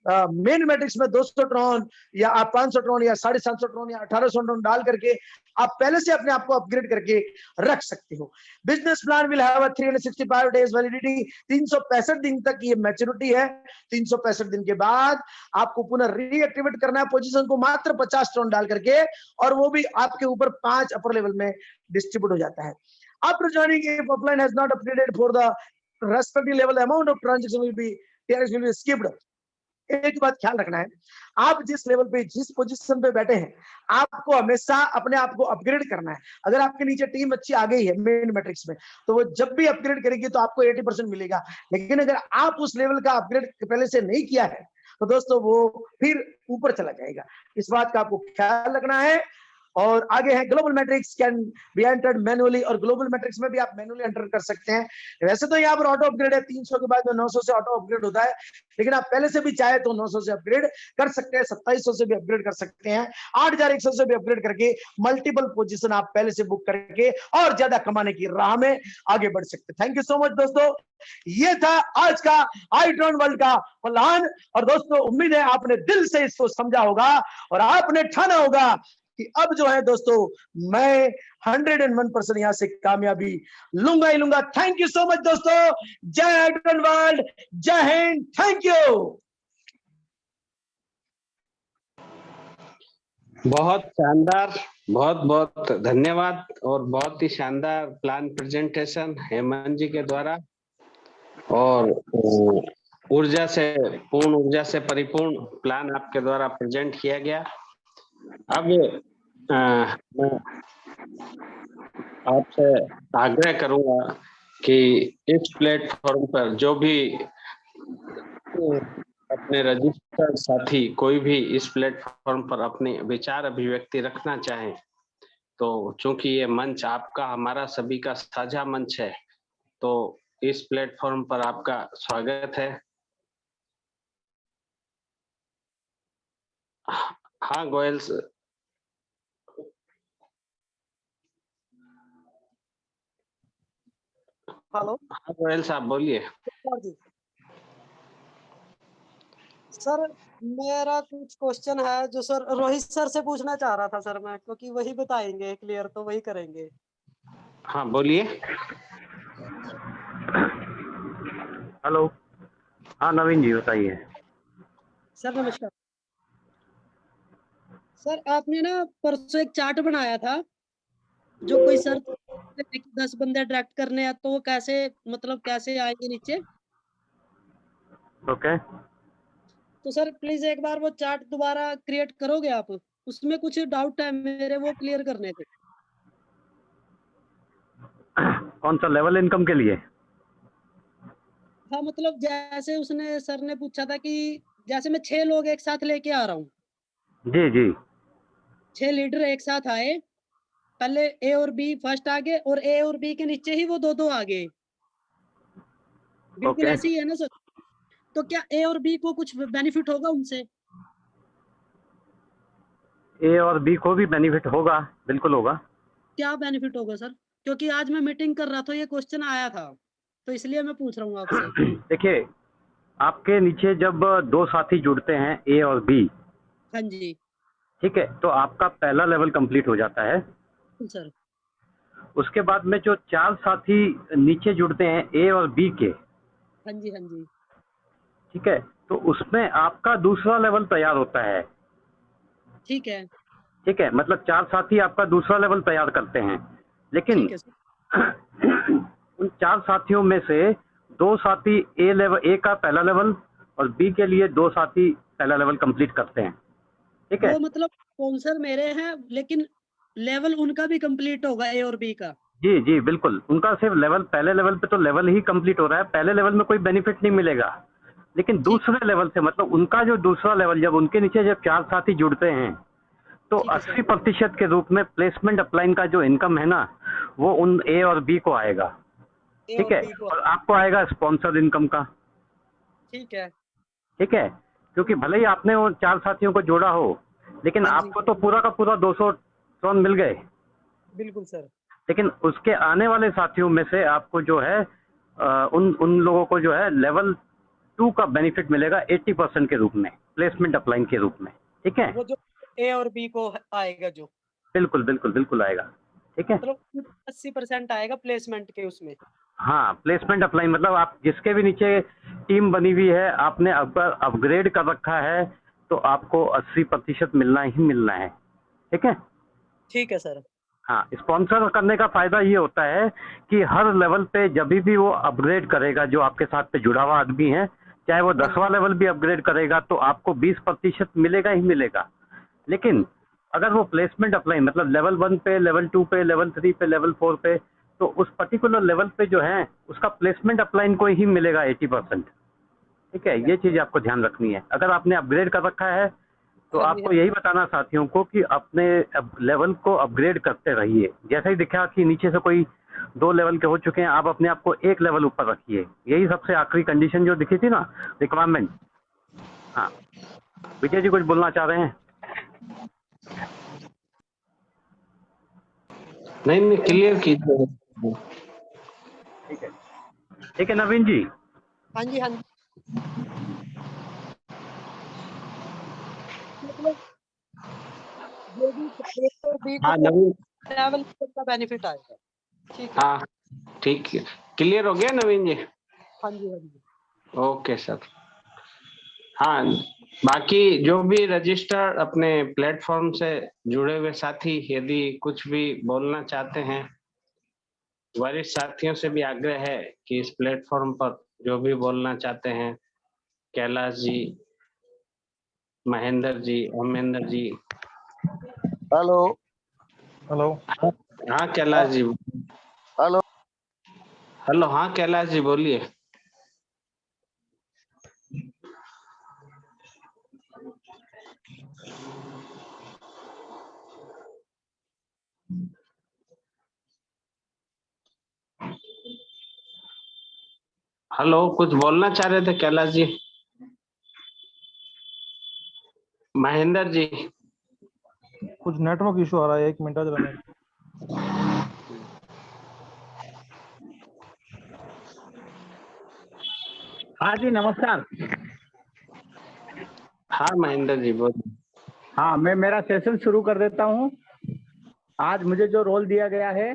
मेन मैट्रिक्स में 200 ट्रॉन या आप 500 ट्रॉन या 750 ट्रॉन या 1800 ट्रॉन डाल करके आप पहले से अपने आप को अपग्रेड करके रख सकते हो। Business plan will have a 365 days validity. 365 दिन तक ये मैच्योरिटी है। 365 दिन के बाद आपको पुनः रीएक्टिवेट करना है पोजीशन को, मात्र 50 ट्रॉन डाल करके, और वो भी आपके ऊपर 5 अपर लेवल में डिस्ट्रीब्यूट हो जाता है। After joining, if upline has not upgraded for the respective level, amount of transaction will be skipped। एक बात ख्याल रखना है, आप जिस लेवल पे, जिस पोजीशन पे बैठे हैं, आपको हमेशा अपने आप को अपग्रेड करना है। अगर आपके नीचे टीम अच्छी आ गई है मेन मैट्रिक्स में, तो वो जब भी अपग्रेड करेगी तो आपको 80% मिलेगा। लेकिन अगर आप उस लेवल का अपग्रेड पहले से नहीं किया है, तो दोस्तों वो फिर ऊपर चला जाएगा। इस बात का आपको ख्याल रखना है। और आगे है global matrix can be entered manually, और ग्लोबल मैट्रिक्स में भी आप मैनुअली एंटर कर सकते हैं। वैसे तो यहाँ पर ऑटो अपग्रेड है, 300 के बाद में 900 से ऑटो अपग्रेड होता है, लेकिन आप पहले से भी चाहे तो 900 से अपग्रेड कर सकते हैं, 2700 से भी अपग्रेड कर सकते हैं, 8100 से भी अपग्रेड करके मल्टीपल पोजीशन आप पहले से बुक करके और ज्यादा कमाने की राह में आगे बढ़ सकते हैं। थैंक यू सो मच दोस्तों, ये था आज का iTron वर्ल्ड का प्लान। और दोस्तों उम्मीद है आपने दिल से इसको समझा होगा और आपने ठाना होगा कि अब जो है दोस्तों मैं 101% यहां से कामयाबी लूंगा ही लूंगा। थैंक यू सो मच दोस्तों। जय iTron वर्ल्ड, जय हिंद, थैंक यू। बहुत शानदार, बहुत बहुत धन्यवाद, और बहुत ही शानदार प्लान प्रेजेंटेशन हेमंत जी के द्वारा, और ऊर्जा से पूर्ण, ऊर्जा से परिपूर्ण प्लान आपके द्वारा प्रेजेंट किया गया। अब मैं आपसे आग्रह करूंगा कि इस प्लेटफॉर्म पर जो भी अपने रजिस्टर्ड साथी कोई भी इस प्लेटफॉर्म पर अपने विचार अभिव्यक्ति रखना चाहें, तो चूंकि ये मंच आपका, हमारा सभी का साझा मंच है, तो इस प्लेटफॉर्म पर आपका स्वागत है। हाँ गोयल सर। हेलो। हाँ गोयल साहब बोलिए। सर मेरा कुछ क्वेश्चन है जो सर रोहित सर से पूछना चाह रहा था सर मैं, क्योंकि वही बताएंगे क्लियर, तो वही करेंगे। हाँ बोलिए। हेलो। हाँ नवीन जी बताइए। सर नमस्कार। सर आपने ना परसों एक चार्ट बनाया था, जो कोई सर 10 बंदे अट्रैक्ट करने हैं तो वो कैसे, मतलब कैसे आएंगे नीचे। ओके। तो सर प्लीज एक बार वो चार्ट दोबारा क्रिएट करोगे आप, उसमें कुछ डाउट है मेरे, वो क्लियर करने थे। कौन सा लेवल इनकम के लिए? हाँ मतलब जैसे उसने सर ने पूछा था कि जैसे मैं 6 लोग एक साथ लेके आ रहा हूँ, जी जी। 6 लीडर एक साथ आए, पहले ए और बी फर्स्ट आ गए, और ए और बी के नीचे ही वो दो आ गए, बिल्कुल ऐसे ही है ना सर? तो क्या ए और बी को कुछ बेनिफिट होगा उनसे? ए और बी को भी बेनिफिट होगा, बिल्कुल होगा। क्या बेनिफिट होगा सर? क्योंकि आज मैं मीटिंग कर रहा था, ये क्वेश्चन आया था, तो इसलिए मैं पूछ रहा हूँ आपसे। देखिए आपके नीचे जब दो साथी जुड़ते हैं ए और बी, हाँ जी। ठीक है, तो आपका पहला लेवल कंप्लीट हो जाता है। सर। उसके बाद में जो 4 साथी नीचे जुड़ते हैं ए और बी के, हाँ जी, हाँ जी। ठीक है, तो उसमें आपका दूसरा लेवल तैयार होता है। ठीक है, ठीक है, मतलब 4 साथी आपका दूसरा लेवल तैयार करते हैं, लेकिन ठीक है सर। उन 4 साथियों में से 2 साथी ए का पहला लेवल और बी के लिए 2 साथी पहला लेवल कंप्लीट करते हैं। ठीक है, वो मतलब स्पॉन्सर मेरे हैं, लेकिन लेवल उनका भी कंप्लीट होगा, ए और बी का। जी जी बिल्कुल, उनका सिर्फ लेवल, पहले लेवल पे तो लेवल ही कंप्लीट हो रहा है, पहले लेवल में कोई बेनिफिट नहीं मिलेगा, लेकिन ठीक, दूसरे लेवल से, मतलब उनका जो दूसरा लेवल, जब उनके नीचे जब 4 साथी जुड़ते हैं तो ठीक है सर। 80% के रूप में प्लेसमेंट अपलाइन का जो इनकम है ना, वो उन ए और बी को आएगा। ए ठीक और है, बी को। और आपको आएगा स्पॉन्सर इनकम का। ठीक है। ठीक है, क्योंकि भले ही आपने वो 4 साथियों को जोड़ा हो, लेकिन हाँ जी, आपको तो पूरा का पूरा 200 टन मिल गए, बिल्कुल सर। लेकिन उसके आने वाले साथियों में से आपको जो है उन उन लोगों को जो है लेवल 2 का बेनिफिट मिलेगा 80% के रूप में, प्लेसमेंट अपलाइन के रूप में। ठीक है, वो जो ए और बी को आएगा, जो बिल्कुल बिल्कुल बिल्कुल आएगा। ठीक है, मतलब 80% आएगा प्लेसमेंट के उसमें। हाँ, प्लेसमेंट अप्लाई मतलब आप जिसके भी नीचे टीम बनी हुई है, आपने अगर अपग्रेड कर रखा है, तो आपको 80% मिलना ही मिलना है। ठीक है, ठीक है सर। हाँ, स्पॉन्सर करने का फायदा ये होता है कि हर लेवल पे जब भी वो अपग्रेड करेगा, जो आपके साथ पे जुड़ा हुआ आदमी है, चाहे वो 10वां लेवल भी अपग्रेड करेगा, तो आपको 20% मिलेगा ही मिलेगा। लेकिन अगर वो प्लेसमेंट अप्लाई मतलब लेवल 1 पे, लेवल 2 पे, लेवल 3 पे, लेवल 4 पे, तो उस पर्टिकुलर लेवल पे जो है उसका प्लेसमेंट अप्लाइन को ही मिलेगा 80%। ठीक है, ये चीज आपको ध्यान रखनी है। अगर आपने अपग्रेड कर रखा है तो हाँ जी, आपको हाँ यही जी। बताना साथियों को कि अपने लेवल को अपग्रेड करते रहिए। जैसा ही दिखा कि नीचे से कोई 2 लेवल के हो चुके हैं, आप अपने आप को 1 लेवल ऊपर रखिए। यही सबसे आखिरी कंडीशन जो दिखी थी ना, रिक्वायरमेंट। हाँ, विजय जी कुछ बोलना चाह रहे हैं? नहीं नहीं, क्लियर कीजिए। ठीक है, ठीक है नवीन जी। हाँ जी, हाँ जी। मतलब जो भी ए और बी को हाँ नवीन। लेवल का बेनिफिट आएगा। ठीक है। हाँ ठीक है, क्लियर हो गया नवीन जी। हाँ जी, हाँ जी। Okay sir. हाँ, बाकी जो भी रजिस्टर अपने प्लेटफॉर्म से जुड़े हुए साथी यदि कुछ भी बोलना चाहते हैं, वरिष्ठ साथियों से भी आग्रह है कि इस प्लेटफॉर्म पर जो भी बोलना चाहते हैं, कैलाश जी, महेंद्र जी, अमेंद्र जी। हेलो हेलो हाँ कैलाश जी। हेलो। हेलो, हाँ कैलाश जी बोलिए। हेलो, कुछ बोलना चाह रहे थे कैलाश जी? महेंद्र जी। कुछ नेटवर्क इशू आ रहा है, 1 मिनट जरा मैं। हाँ जी नमस्कार। हाँ महेंद्र जी बोलिए। हाँ, मैं मेरा सेशन शुरू कर देता हूँ। आज मुझे जो रोल दिया गया है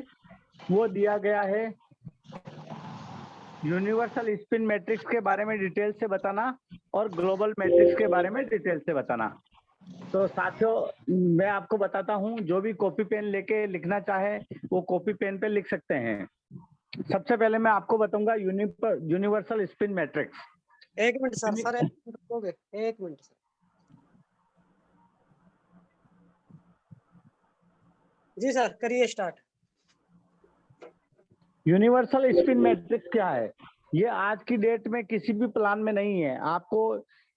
वो दिया गया है यूनिवर्सल स्पिन मैट्रिक्स के बारे में डिटेल से बताना और ग्लोबल मैट्रिक्स के बारे में डिटेल से बताना। तो साथियों, मैं आपको बताता हूँ, जो भी कॉपी पेन लेके लिखना चाहे वो कॉपी पेन पे लिख सकते हैं। सबसे पहले मैं आपको बताऊंगा universal spin matrix. 1 minute sir, 1 minute रुकोगे? 1 मिनट सर। जी सर, करिए स्टार्ट। यूनिवर्सल स्पिन मैट्रिक्स क्या है? ये आज की डेट में किसी भी प्लान में नहीं है। आपको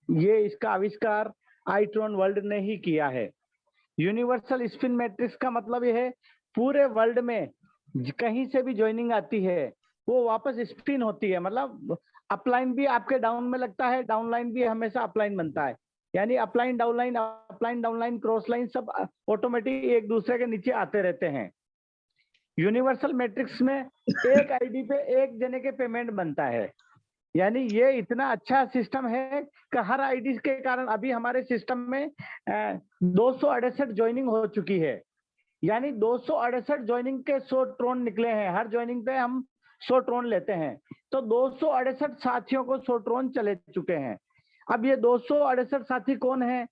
ये इसका आविष्कार आईट्रॉन वर्ल्ड ने ही किया है। यूनिवर्सल स्पिन मैट्रिक्स का मतलब ये है, पूरे वर्ल्ड में कहीं से भी ज्वाइनिंग आती है वो वापस स्पिन होती है। मतलब अपलाइन भी आपके डाउन में लगता है, डाउनलाइन भी हमेशा अपलाइन बनता है। यानी अपलाइन डाउनलाइन क्रॉस लाइन सब ऑटोमेटिक एक दूसरे के नीचे आते रहते हैं। यूनिवर्सल मैट्रिक्स में एक आईडी पे एक जने के पेमेंट बनता है। यानी ये इतना अच्छा सिस्टम है कि हर आईडी के कारण अभी हमारे सिस्टम में 268 ज्वाइनिंग हो चुकी है। यानी 268 ज्वाइनिंग के 100 ट्रोन निकले हैं। हर ज्वाइनिंग पे हम 100 ट्रोन लेते हैं, तो 268 साथियों को 100 ट्रोन चले चुके हैं। अब ये 268 साथी कौन है?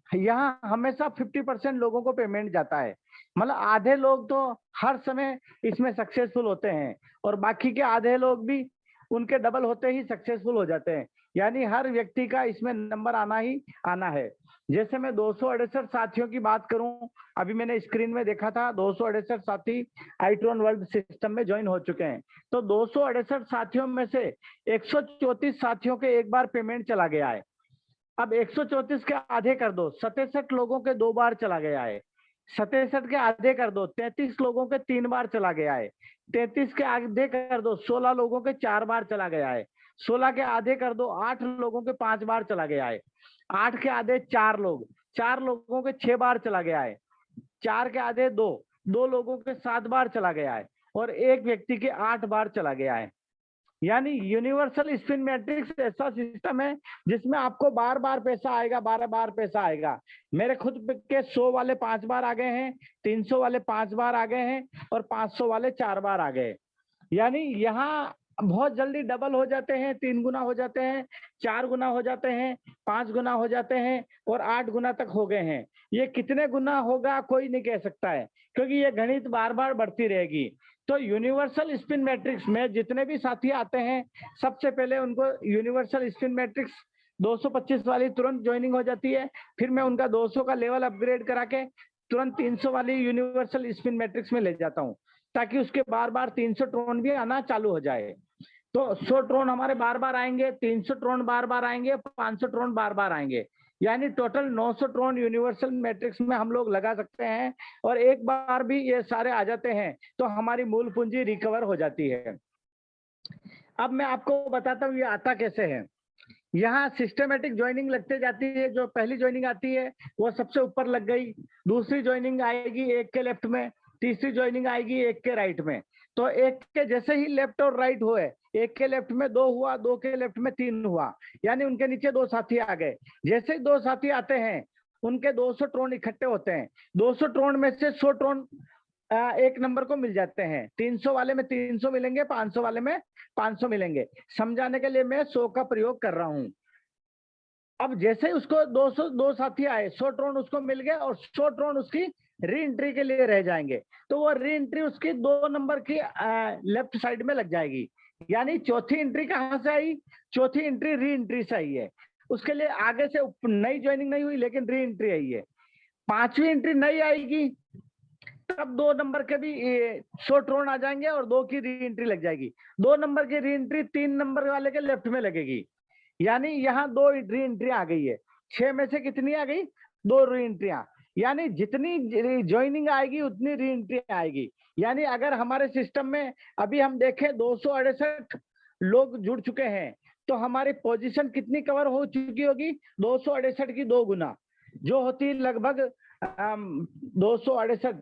यहाँ हमेशा 50% लोगों को पेमेंट जाता है। मतलब आधे लोग तो हर समय इसमें सक्सेसफुल होते हैं और बाकी के आधे लोग भी उनके डबल होते ही सक्सेसफुल हो जाते हैं। यानी हर व्यक्ति का इसमें नंबर आना ही आना है। जैसे मैं 268 साथियों की बात करूं, अभी मैंने स्क्रीन में देखा था 268 साथी आईट्रॉन वर्ल्ड सिस्टम में ज्वाइन हो चुके हैं। तो 268 साथियों में से 134 साथियों के एक बार पेमेंट चला गया है। अब 134 के आधे कर दो, 67 लोगों के 2 बार चला गया है। 67 के आधे कर दो, 33 लोगों के 3 बार चला गया है। 33 के आधे कर दो, 16 लोगों के 4 बार चला गया है। 16 के आधे कर दो, 8 लोगों के 5 बार चला गया है। 8 के आधे 4 लोगों के 6 बार चला गया है। 4 के आधे 2 लोगों के 7 बार चला गया है और एक व्यक्ति के 8 बार चला गया है। यानी यूनिवर्सल स्पिन मैट्रिक्स ऐसा सिस्टम है जिसमें आपको बार बार पैसा आएगा, बार बार पैसा आएगा। मेरे खुद के 100 वाले 5 बार आ गए हैं, 300 वाले 5 बार आ गए हैं और 500 वाले 4 बार आ गए। यानी यहाँ बहुत जल्दी डबल हो जाते हैं, 3 गुना हो जाते हैं, 4 गुना हो जाते हैं, 5 गुना हो जाते हैं और 8 गुना तक हो गए हैं। ये कितने गुना होगा कोई नहीं कह सकता है, क्योंकि ये गणित बार बार बढ़ती रहेगी। तो यूनिवर्सल स्पिन मैट्रिक्स में जितने भी साथी आते हैं, सबसे पहले उनको यूनिवर्सल स्पिन मैट्रिक्स 225 वाली तुरंत ज्वाइनिंग हो जाती है। फिर मैं उनका 200 का लेवल अपग्रेड करा के तुरंत 300 वाली यूनिवर्सल स्पिन मैट्रिक्स में ले जाता हूँ, ताकि उसके बार बार 300 ट्रोन भी आना चालू हो जाए। तो 100 ट्रोन हमारे बार बार आएंगे, 300 ट्रोन बार बार आएंगे, 500 ट्रोन बार बार आएंगे। यानी टोटल 900 ट्रोन यूनिवर्सल मैट्रिक्स में हम लोग लगा सकते हैं और एक बार भी ये सारे आ जाते हैं तो हमारी मूल पूंजी रिकवर हो जाती है। अब मैं आपको बताता हूँ ये आता कैसे है। यहाँ सिस्टमेटिक ज्वाइनिंग लगते जाती है। जो पहली ज्वाइनिंग आती है वो सबसे ऊपर लग गई, दूसरी ज्वाइनिंग आएगी एक के लेफ्ट में, तीसरी ज्वाइनिंग आएगी एक के राइट में। तो एक के जैसे ही लेफ्ट और राइट हुए, एक के लेफ्ट में 2 हुआ, 2 के लेफ्ट में 3 हुआ, यानी उनके नीचे 2 साथी आ गए। जैसे ही 2 साथी आते हैं उनके 200 ट्रोन इकट्ठे होते हैं। 200 ट्रोन में से 100 ट्रोन एक नंबर को मिल जाते हैं। 300 वाले में 300 मिलेंगे, 500 वाले में 500 मिलेंगे। समझाने के लिए मैं 100 का प्रयोग कर रहा हूं। अब जैसे ही उसको 2 साथी आए, 100 ट्रोन उसको मिल गए और 100 ट्रोन उसकी री एंट्री के लिए रह जाएंगे। तो वो री एंट्री उसकी 2 नंबर की लेफ्ट साइड में लग जाएगी। यानी चौथी एंट्री कहाँ से आई? चौथी एंट्री री एंट्री से आई है। उसके लिए आगे से नई ज्वाइनिंग नहीं हुई, लेकिन री एंट्री आई है। 5वीं एंट्री नई आएगी, तब 2 नंबर के भी 100 ट्रोन आ जाएंगे और 2 की री एंट्री लग जाएगी। 2 नंबर की री एंट्री 3 नंबर वाले के लेफ्ट में लगेगी। यानी यहाँ 2 री एंट्री आ गई है। 6 में से कितनी आ गई? 2 री एंट्रियां। यानी जितनी ज्वाइनिंग आएगी उतनी री एंट्री आएगी। यानी अगर हमारे सिस्टम में अभी हम देखें 268 लोग जुड़ चुके हैं, तो हमारी पोजीशन कितनी कवर हो चुकी होगी? 268 की 2 गुना, जो होती लगभग 268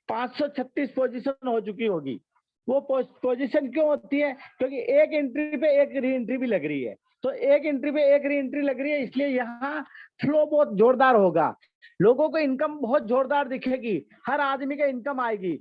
536 पोजीशन हो चुकी होगी। वो पोजीशन क्यों होती है? क्योंकि एक एंट्री पे एक री एंट्री भी लग रही है। तो एक एंट्री पे एक री एंट्री लग रही है, इसलिए यहाँ फ्लो बहुत जोरदार होगा। लोगों को इनकम बहुत जोरदार दिखेगी, हर आदमी का इनकम आएगी।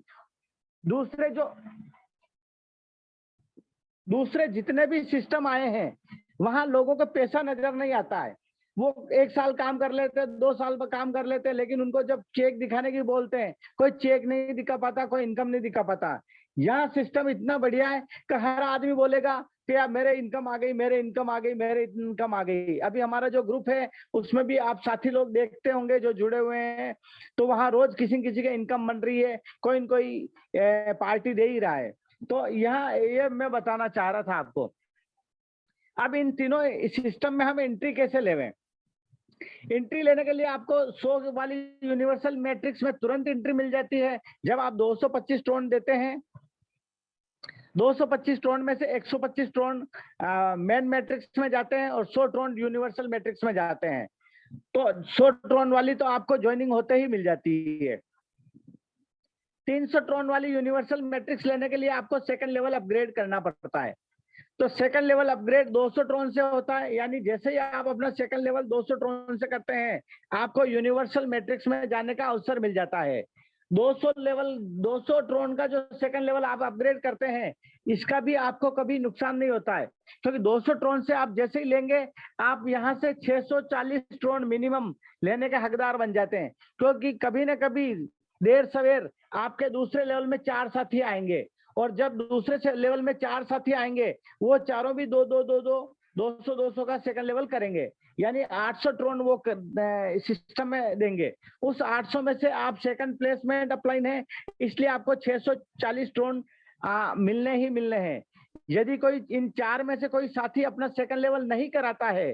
दूसरे जितने भी सिस्टम आए हैं वहां लोगों को पैसा नजर नहीं आता है। वो 1 साल काम कर लेते, 2 साल काम कर लेते, लेकिन उनको जब चेक दिखाने की बोलते हैं, कोई चेक नहीं दिखा पाता, कोई इनकम नहीं दिखा पाता। यहाँ सिस्टम इतना बढ़िया है कि हर आदमी बोलेगा कि यार मेरे इनकम आ गई, मेरे इनकम आ गई, मेरे इनकम आ गई। अभी हमारा जो ग्रुप है उसमें भी आप साथी लोग देखते होंगे जो जुड़े हुए हैं, तो वहां रोज किसी किसी का इनकम बन रही है, कोई न कोई पार्टी दे ही रहा है। तो यहाँ ये मैं बताना चाह रहा था आपको। अब इन तीनों सिस्टम में हम एंट्री कैसे लेवें? एंट्री लेने के लिए आपको 100 वाली यूनिवर्सल मैट्रिक्स में तुरंत एंट्री मिल जाती है जब आप 225 ट्रोन देते हैं। 225 ट्रोन में से 125 ट्रोन मेन मैट्रिक्स में जाते हैं और 100 ट्रोन यूनिवर्सल मैट्रिक्स में जाते हैं। तो 100 ट्रोन वाली तो आपको ज्वाइनिंग होते ही मिल जाती है। 300 ट्रोन वाली यूनिवर्सल मैट्रिक्स लेने के लिए आपको सेकंड लेवल अपग्रेड करना पड़ता है। तो सेकंड लेवल अपग्रेड 200 ट्रोन से होता है, यानी जैसे ही आप अपना सेकंड लेवल 200 ट्रोन से करते हैं, आपको यूनिवर्सल मैट्रिक्स में जाने का अवसर मिल जाता है। 200 ट्रोन का जो सेकंड लेवल आप अपग्रेड करते हैं, इसका भी आपको कभी नुकसान नहीं होता है, क्योंकि 200 ट्रोन से आप जैसे ही लेंगे, आप यहाँ से 640 ट्रोन मिनिमम लेने के हकदार बन जाते हैं, क्योंकि कभी ना कभी देर सवेर आपके दूसरे लेवल में 4 साथी आएंगे, और जब दूसरे लेवल में 4 साथी आएंगे, वो चारों भी 200 का सेकंड लेवल करेंगे, यानी 800 ट्रोन वो सिस्टम में देंगे। उस 800 में से आप सेकंड प्लेसमेंट अपलाइन है, इसलिए आपको 640 ट्रोन मिलने ही मिलने हैं। यदि कोई इन 4 में से कोई साथी अपना सेकंड लेवल नहीं कराता है,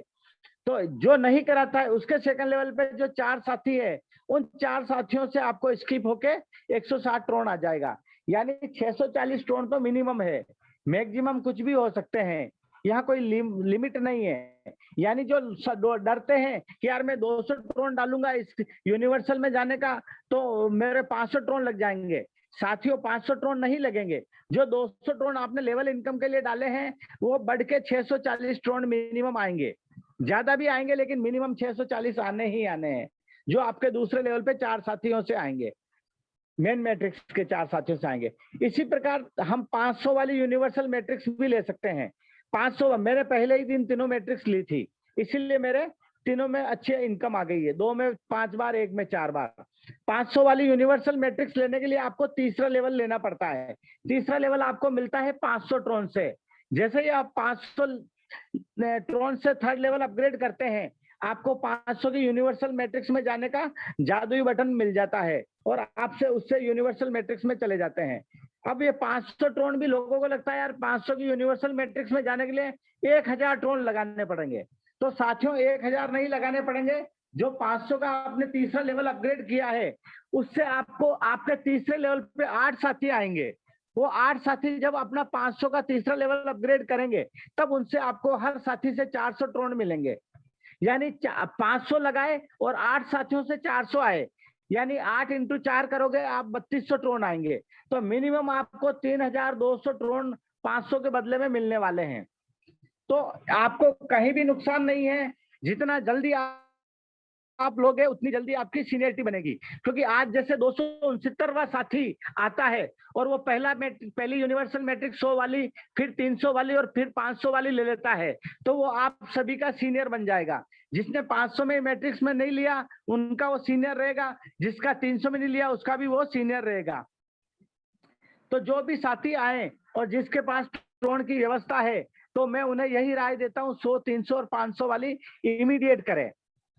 तो जो नहीं कराता है उसके सेकंड लेवल पे जो 4 साथी है, उन 4 साथियों से आपको स्किप होके 160 ट्रोन आ जाएगा, यानी 640 ट्रोन तो मिनिमम है, मैक्सिमम कुछ भी हो सकते हैं, यहाँ कोई लिमिट नहीं है। यानी जो डरते हैं कि यार मैं 200 ट्रोन डालूंगा इस यूनिवर्सल में जाने का, तो मेरे 500 ट्रोन लग जाएंगे। साथियों, 500 ट्रोन नहीं लगेंगे। जो 200 ट्रोन आपने लेवल इनकम के लिए डाले हैं, वो बढ़ के 640 ट्रोन मिनिमम आएंगे, ज्यादा भी आएंगे, लेकिन मिनिमम 640 आने ही आने हैं, जो आपके दूसरे लेवल पे 4 साथियों से आएंगे, मेन मैट्रिक्स के 4 साथियों से आएंगे। इसी प्रकार हम 500 वाली यूनिवर्सल मैट्रिक्स भी ले सकते हैं। 500 मैंने पहले ही दिन तीनों मैट्रिक्स ली थी, इसीलिए मेरे तीनों में अच्छी इनकम आ गई है, 2 में 5 बार, 1 में 4 बार। 500 वाली यूनिवर्सल मैट्रिक्स लेने के लिए आपको तीसरा लेवल लेना पड़ता है। तीसरा लेवल आपको मिलता है 500 ट्रोन से। जैसे ही आप 500 ट्रोन से थर्ड लेवल अपग्रेड करते हैं, आपको 500 की यूनिवर्सल मैट्रिक्स में जाने का जादुई बटन मिल जाता है, और आपसे उससे यूनिवर्सल मैट्रिक्स में चले जाते हैं। अब ये 500 ट्रोन भी लोगों को लगता है यार 500 की यूनिवर्सल मैट्रिक्स में जाने के लिए 1000 ट्रोन लगाने पड़ेंगे। तो साथियों, 1000 नहीं लगाने पड़ेंगे। जो 500 का आपने तीसरा लेवल अपग्रेड किया है, उससे आपको आपके तीसरे लेवल पे 8 साथी आएंगे। वो 8 साथी जब अपना 500 का तीसरा लेवल अपग्रेड करेंगे, तब उनसे आपको हर साथी से 400 ट्रोन मिलेंगे। यानी 500 लगाए और 8 साथियों से 400 आए, यानी 8 × 4 करोगे आप 3200 ट्रोन आएंगे। तो मिनिमम आपको 3200 ट्रोन 500 के बदले में मिलने वाले हैं। तो आपको कहीं भी नुकसान नहीं है। जितना जल्दी आप लोगे, उतनी जल्दी आपकी सीनियरिटी बनेगी, क्योंकि आज जैसे 269वां साथी आता है और वो पहली यूनिवर्सल मैट्रिक्स 100 वाली, फिर 300 वाली और फिर 500 वाली ले लेता है, तो वो आप सभी का सीनियर बन जाएगा। जिसने 500 में मैट्रिक्स में नहीं लिया, उनका वो सीनियर रहेगा, जिसका 300 में नहीं लिया, उसका भी वो सीनियर रहेगा। तो जो भी साथी आए और जिसके पास ट्रोन की व्यवस्था है, तो मैं उन्हें यही राय देता हूँ 100, 300 और 500 वाली इमीडिएट करें।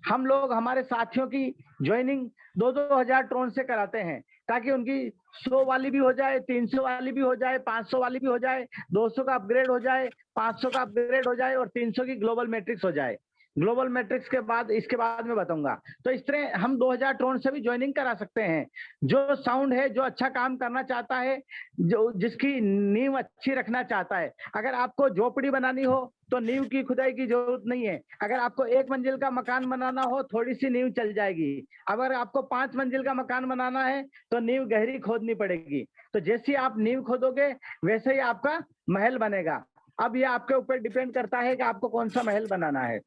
हम लोग हमारे साथियों की ज्वाइनिंग 2-2 हजार ट्रोन से कराते हैं, ताकि उनकी 100 वाली भी हो जाए, 300 वाली भी हो जाए, 500 वाली भी हो जाए, 200 का अपग्रेड हो जाए, 500 का अपग्रेड हो जाए और 300 की ग्लोबल मैट्रिक्स हो जाए। ग्लोबल मैट्रिक्स के बाद, इसके बाद में बताऊंगा। तो इस तरह हम 2000 ट्रोन से भी ज्वाइनिंग करा सकते हैं। जो साउंड है, जो अच्छा काम करना चाहता है, जो जिसकी नींव अच्छी रखना चाहता है। अगर आपको झोपड़ी बनानी हो तो नींव की खुदाई की जरूरत नहीं है। अगर आपको 1 मंजिल का मकान बनाना हो, थोड़ी सी नींव चल जाएगी। अगर आपको 5 मंजिल का मकान बनाना है तो नींव गहरी खोदनी पड़ेगी। तो जैसी आप नींव खोदोगे, वैसे ही आपका महल बनेगा। अब ये आपके ऊपर डिपेंड करता है कि आपको कौन सा महल बनाना है।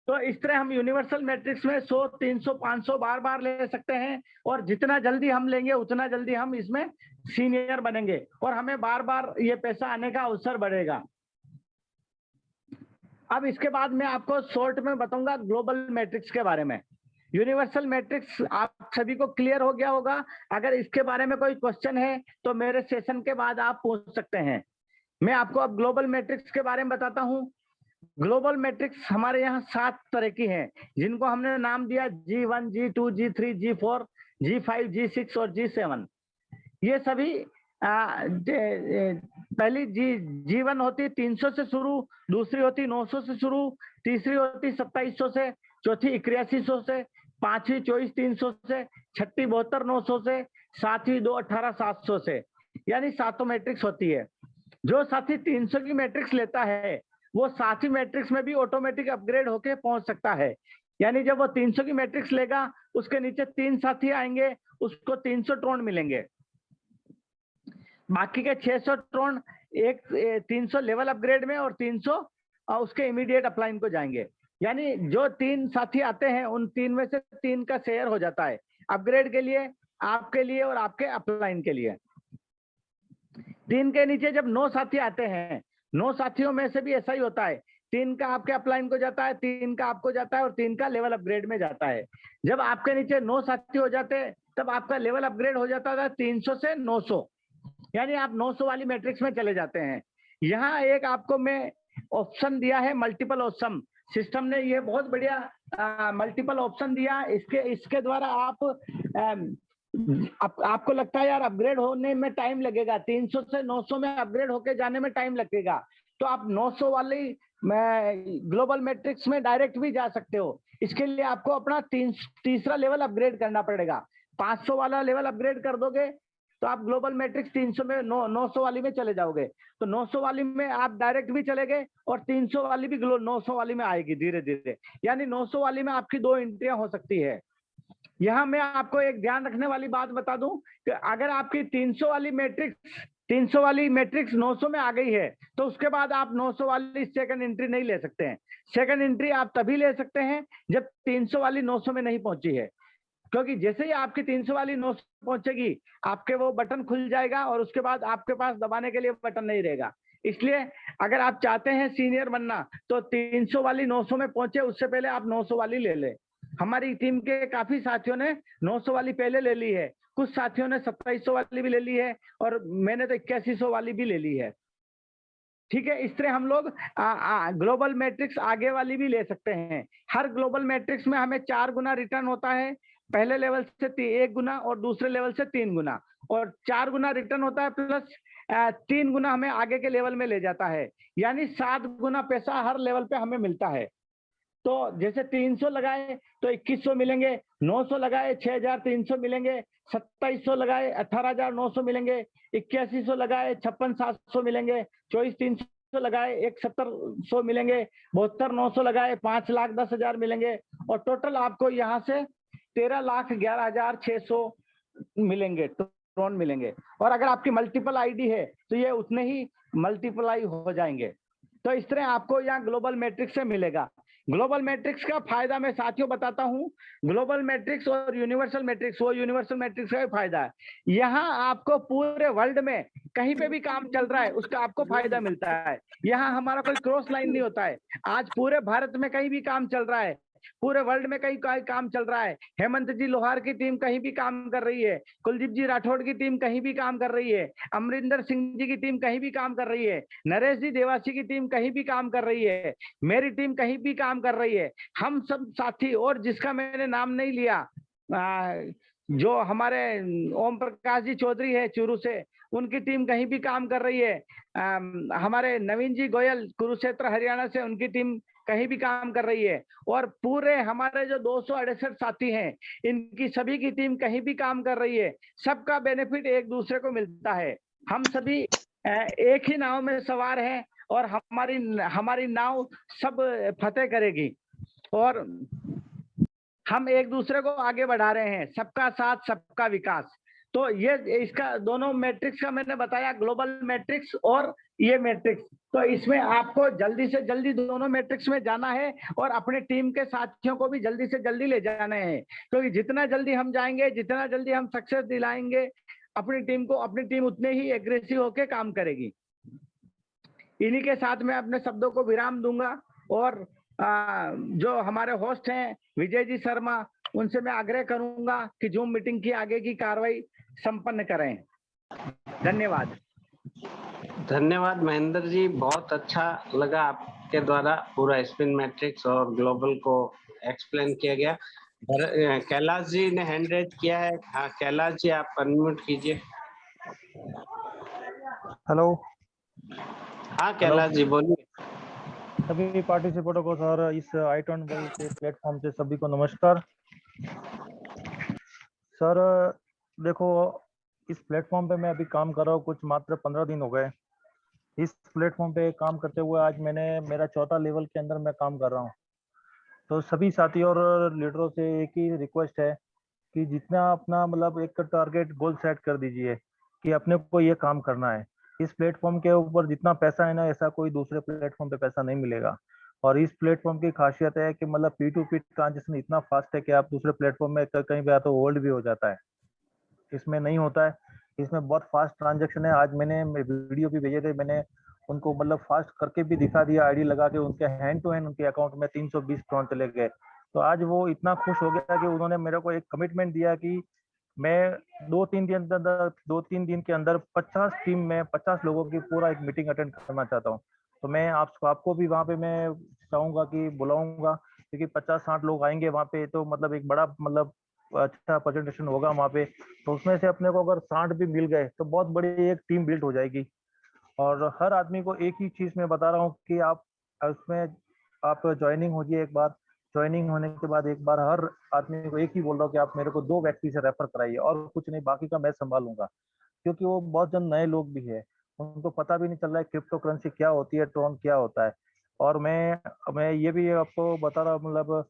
तो इस तरह हम यूनिवर्सल मैट्रिक्स में 100, 300, 500 बार ले सकते हैं, और जितना जल्दी हम लेंगे, उतना जल्दी हम इसमें सीनियर बनेंगे और हमें बार ये पैसा आने का अवसर बढ़ेगा। अब इसके बाद मैं आपको शॉर्ट में बताऊंगा ग्लोबल मैट्रिक्स के बारे में। यूनिवर्सल मैट्रिक्स आप सभी को क्लियर हो गया होगा। अगर इसके बारे में कोई क्वेश्चन है तो मेरे सेशन के बाद आप पूछ सकते हैं। मैं आपको अब ग्लोबल मैट्रिक्स के बारे में बताता हूं। ग्लोबल मैट्रिक्स हमारे यहाँ 7 तरह की हैं, जिनको हमने नाम दिया G1, G2, G3, G4, G5, G6 और G7। ये सभी पहली G1 होती 300 से शुरू, दूसरी होती 900 से शुरू, तीसरी होती 2700 से, चौथी 8100 से, पांचवी 24300 से, छठी 72900 से, सातवीं 2 18700 से। यानी 7 मैट्रिक्स होती है। जो साथी 300 की मैट्रिक्स लेता है, वो 7वीं मैट्रिक्स में भी ऑटोमेटिक अपग्रेड होके पहुंच सकता है। यानी जब वो 300 की मैट्रिक्स लेगा, उसके नीचे 3 साथी आएंगे, उसको 300 ट्रोन मिलेंगे। बाकी के 600 ट्रोन 300 लेवल अपग्रेड में और 300 उसके इमीडिएट अपलाइन को जाएंगे। यानी जो 3 साथी आते हैं उन 3 में से 3 का शेयर हो जाता है अपग्रेड के लिए, आपके लिए और आपके अपलाइन के लिए। 3 के नीचे जब 9 साथी आते हैं, 9 साथियों में से भी ऐसा ही होता है, 3 का आपके अपलाइन को जाता है, 3 का आपको जाता है और 3 का लेवल अपग्रेड में जाता है। जब आपके नीचे 9 साथी हो जाते हैं तब आपका लेवल अपग्रेड हो जाता था 300 से 900, यानी आप 900 वाली मैट्रिक्स में चले जाते हैं। यहाँ एक आपको मैं ऑप्शन दिया है मल्टीपल ऑप्शन, सिस्टम ने ये बहुत बढ़िया मल्टीपल ऑप्शन दिया। इसके द्वारा आपको लगता है यार अपग्रेड होने में टाइम लगेगा, 300 से 900 में अपग्रेड होके जाने में टाइम लगेगा, तो आप 900 वाली ग्लोबल मैट्रिक्स में डायरेक्ट भी जा सकते हो। इसके लिए आपको अपना तीसरा लेवल अपग्रेड करना पड़ेगा। 500 वाला लेवल अपग्रेड कर दोगे तो आप ग्लोबल मैट्रिक्स 300 में 900 वाली में चले जाओगे, तो 900 वाली में आप डायरेक्ट भी चले गए और 300 वाली भी 900 वाली में आएगी धीरे धीरे, यानी 900 वाली में आपकी 2 एंट्रियां हो सकती है। यहाँ मैं आपको एक ध्यान रखने वाली बात बता दूं कि अगर आपकी 300 वाली मैट्रिक्स 900 में आ गई है तो उसके बाद आप 900 वाली सेकंड एंट्री नहीं ले सकते हैं। सेकंड एंट्री आप तभी ले सकते हैं जब 300 वाली 900 में नहीं पहुंची है, क्योंकि जैसे ही आपकी 300 वाली 900 पहुंचेगी आपके वो बटन खुल जाएगा और उसके बाद आपके पास दबाने के लिए बटन नहीं रहेगा। इसलिए अगर आप चाहते हैं सीनियर बनना तो 300 वाली 900 में पहुंचे उससे पहले आप 900 वाली ले लें। हमारी टीम के काफी साथियों ने 900 वाली पहले ले ली है, कुछ साथियों ने 2700 वाली भी ले ली है और मैंने तो 8100 वाली भी ले ली है। ठीक है, इस तरह हम लोग ग्लोबल मैट्रिक्स आगे वाली भी ले सकते हैं। हर ग्लोबल मैट्रिक्स में हमें 4 गुना रिटर्न होता है, पहले लेवल से 1 गुना और दूसरे लेवल से 3 गुना, और 4 गुना रिटर्न होता है प्लस 3 गुना हमें आगे के लेवल में ले जाता है, यानी 7 गुना पैसा हर लेवल पे हमें मिलता है। तो जैसे 300 लगाए तो 2100 मिलेंगे, 900 लगाए 6300 मिलेंगे, 2700 लगाए 18900 मिलेंगे, 8100 लगाए 56700 मिलेंगे, 24300 लगाए 1700 मिलेंगे, 72900 लगाए 5,10,000 मिलेंगे और टोटल आपको यहाँ से 13,11,600 मिलेंगे, ट्रोन मिलेंगे। और अगर आपकी मल्टीपल आईडी है तो ये उतने ही मल्टीप्लाई हो जाएंगे। तो इस तरह आपको यहाँ ग्लोबल मैट्रिक्स से मिलेगा। ग्लोबल मैट्रिक्स का फायदा मैं साथियों बताता हूँ, ग्लोबल मैट्रिक्स और यूनिवर्सल मैट्रिक्स, वो यूनिवर्सल मैट्रिक्स का भी फायदा है। यहाँ आपको पूरे वर्ल्ड में कहीं पे भी काम चल रहा है उसका आपको फायदा मिलता है। यहाँ हमारा कोई क्रॉस लाइन नहीं होता है। आज पूरे भारत में कहीं भी काम चल रहा है, पूरे वर्ल्ड में कहीं काम चल रहा है, हेमंत जी लोहार की टीम कहीं भी काम कर रही है, कुलदीप जी राठौड़ की टीम कहीं भी काम कर रही है, अमरिंदर सिंह जी की टीम कहीं भी काम कर रही है, नरेश जी देवासी की टीम कहीं भी काम कर रही है, मेरी टीम कहीं भी काम कर रही है। हम सब साथी, और जिसका मैंने नाम नहीं लिया, जो हमारे ओम प्रकाश जी चौधरी है चूरू से, उनकी टीम कहीं भी काम कर रही है। हमारे नवीन जी गोयल कुरुक्षेत्र हरियाणा से, उनकी टीम कहीं भी काम कर रही है। और पूरे हमारे जो 268 साथी हैं, इनकी सभी की टीम कहीं भी काम कर रही है। सबका बेनिफिट एक दूसरे को मिलता है। हम सभी एक ही नाव में सवार हैं और हमारी नाव सब फतेह करेगी और हम एक दूसरे को आगे बढ़ा रहे हैं। सबका साथ सबका विकास। तो ये इसका दोनों मैट्रिक्स का मैंने बताया, ग्लोबल मैट्रिक्स और ये मैट्रिक्स। तो इसमें आपको जल्दी से जल्दी दोनों मैट्रिक्स में जाना है और अपने टीम के साथियों को भी जल्दी से जल्दी ले जाना है, क्योंकि जितना जल्दी हम जाएंगे, जितना जल्दी हम सक्सेस दिलाएंगे अपनी टीम को, अपनी टीम उतने ही एग्रेसिव होके काम करेगी। इन्हीं के साथ मैं अपने शब्दों को विराम दूंगा और जो हमारे होस्ट हैं विजय जी शर्मा, उनसे मैं आग्रह करूंगा कि जूम मीटिंग की आगे की कार्रवाई संपन्न करें। धन्यवाद। धन्यवाद महेंद्र जी, बहुत अच्छा लगा आपके द्वारा पूरा स्पिन मैट्रिक्स और ग्लोबल को एक्सप्लेन किया गया। कैलाश जी ने हैंड रेज किया है। हाँ कैलाश जी, आप अनम्यूट कीजिए। हेलो। हाँ कैलाश जी बोलिए। सभी पार्टिसिपेंटों को सर इस i20 के प्लेटफॉर्म से सभी को नमस्कार। सर देखो, इस प्लेटफॉर्म पे मैं अभी काम कर रहा हूँ, कुछ मात्र 15 दिन हो गए इस प्लेटफॉर्म पे काम करते हुए। आज मेरा 4था लेवल के अंदर मैं काम कर रहा हूँ। तो सभी साथियों और लीडरों से एक ही रिक्वेस्ट है कि जितना अपना मतलब एक टारगेट गोल सेट कर दीजिए कि अपने को ये काम करना है। इस प्लेटफॉर्म के ऊपर जितना पैसा है ना, ऐसा कोई दूसरे प्लेटफॉर्म पे पैसा नहीं मिलेगा। और इस प्लेटफॉर्म की खासियत है कि मतलब P2P ट्रांजेक्शन इतना फास्ट है कि आप दूसरे प्लेटफॉर्म में कहीं पे तो होल्ड भी हो जाता है, इसमें नहीं होता है। इसमें बहुत फास्ट ट्रांजेक्शन है। आज मैंने वीडियो भी भेजे थे, मैंने उनको मतलब फास्ट करके भी दिखा दिया, आईडी लगा के उनके हैंड टू हैंड उनके अकाउंट में 320 ट्रॉन चले गए। तो आज वो इतना खुश हो गया कि उन्होंने मेरे को एक कमिटमेंट दिया कि मैं 2-3 दिन के अंदर 50 टीम में 50 लोगों की पूरा एक मीटिंग अटेंड करना चाहता हूँ। तो मैं आपको भी वहाँ पे मैं चाहूंगा कि बुलाऊंगा, क्योंकि 50-60 लोग आएंगे वहाँ पे, तो मतलब एक बड़ा मतलब अच्छा प्रेजेंटेशन होगा वहाँ पे। तो उसमें से अपने को अगर 60 भी मिल गए तो बहुत बड़ी एक टीम बिल्ड हो जाएगी। और हर आदमी को एक ही चीज मैं बता रहा हूँ कि आप उसमें आप ज्वाइनिंग हो जाइए एक बार। ज्वाइनिंग होने के बाद एक बार हर आदमी को एक ही बोल रहा हूँ कि आप मेरे को 2 व्यक्ति से रेफर कराइए, और कुछ नहीं, बाकी का मैं संभालूंगा। क्योंकि वो बहुत जन नए लोग भी है, उनको पता भी नहीं चल रहा है क्रिप्टो करेंसी क्या होती है, ट्रॉन क्या होता है। और मैं ये भी आपको बता रहा हूँ, मतलब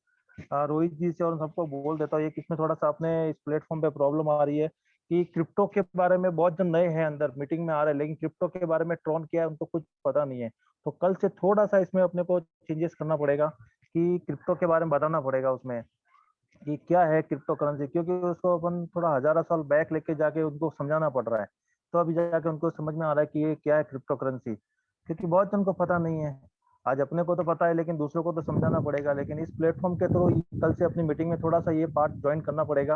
रोहित जी से और सबको बोल देता हूँ, ये किसमें थोड़ा सा अपने इस प्लेटफॉर्म पे प्रॉब्लम आ रही है कि क्रिप्टो के बारे में बहुत जन नए हैं अंदर मीटिंग में आ रहे हैं, लेकिन क्रिप्टो के बारे में ट्रॉन क्या है उनको कुछ पता नहीं है। तो कल से थोड़ा सा इसमें अपने को चेंजेस करना पड़ेगा कि क्रिप्टो के बारे में बताना पड़ेगा उसमें कि क्या है क्रिप्टो करेंसी, क्योंकि उसको अपन थोड़ा हजारों साल बैक लेके जाके उनको समझाना पड़ रहा है। तो अभी जाके उनको समझ में आ रहा है कि ये क्या है क्रिप्टो करेंसी, क्योंकि बहुत जन को पता नहीं है। आज अपने को तो पता है, लेकिन दूसरों को तो समझाना पड़ेगा। लेकिन इस प्लेटफॉर्म के थ्रू कल से अपनी मीटिंग में थोड़ा सा ये पार्ट ज्वाइन करना पड़ेगा।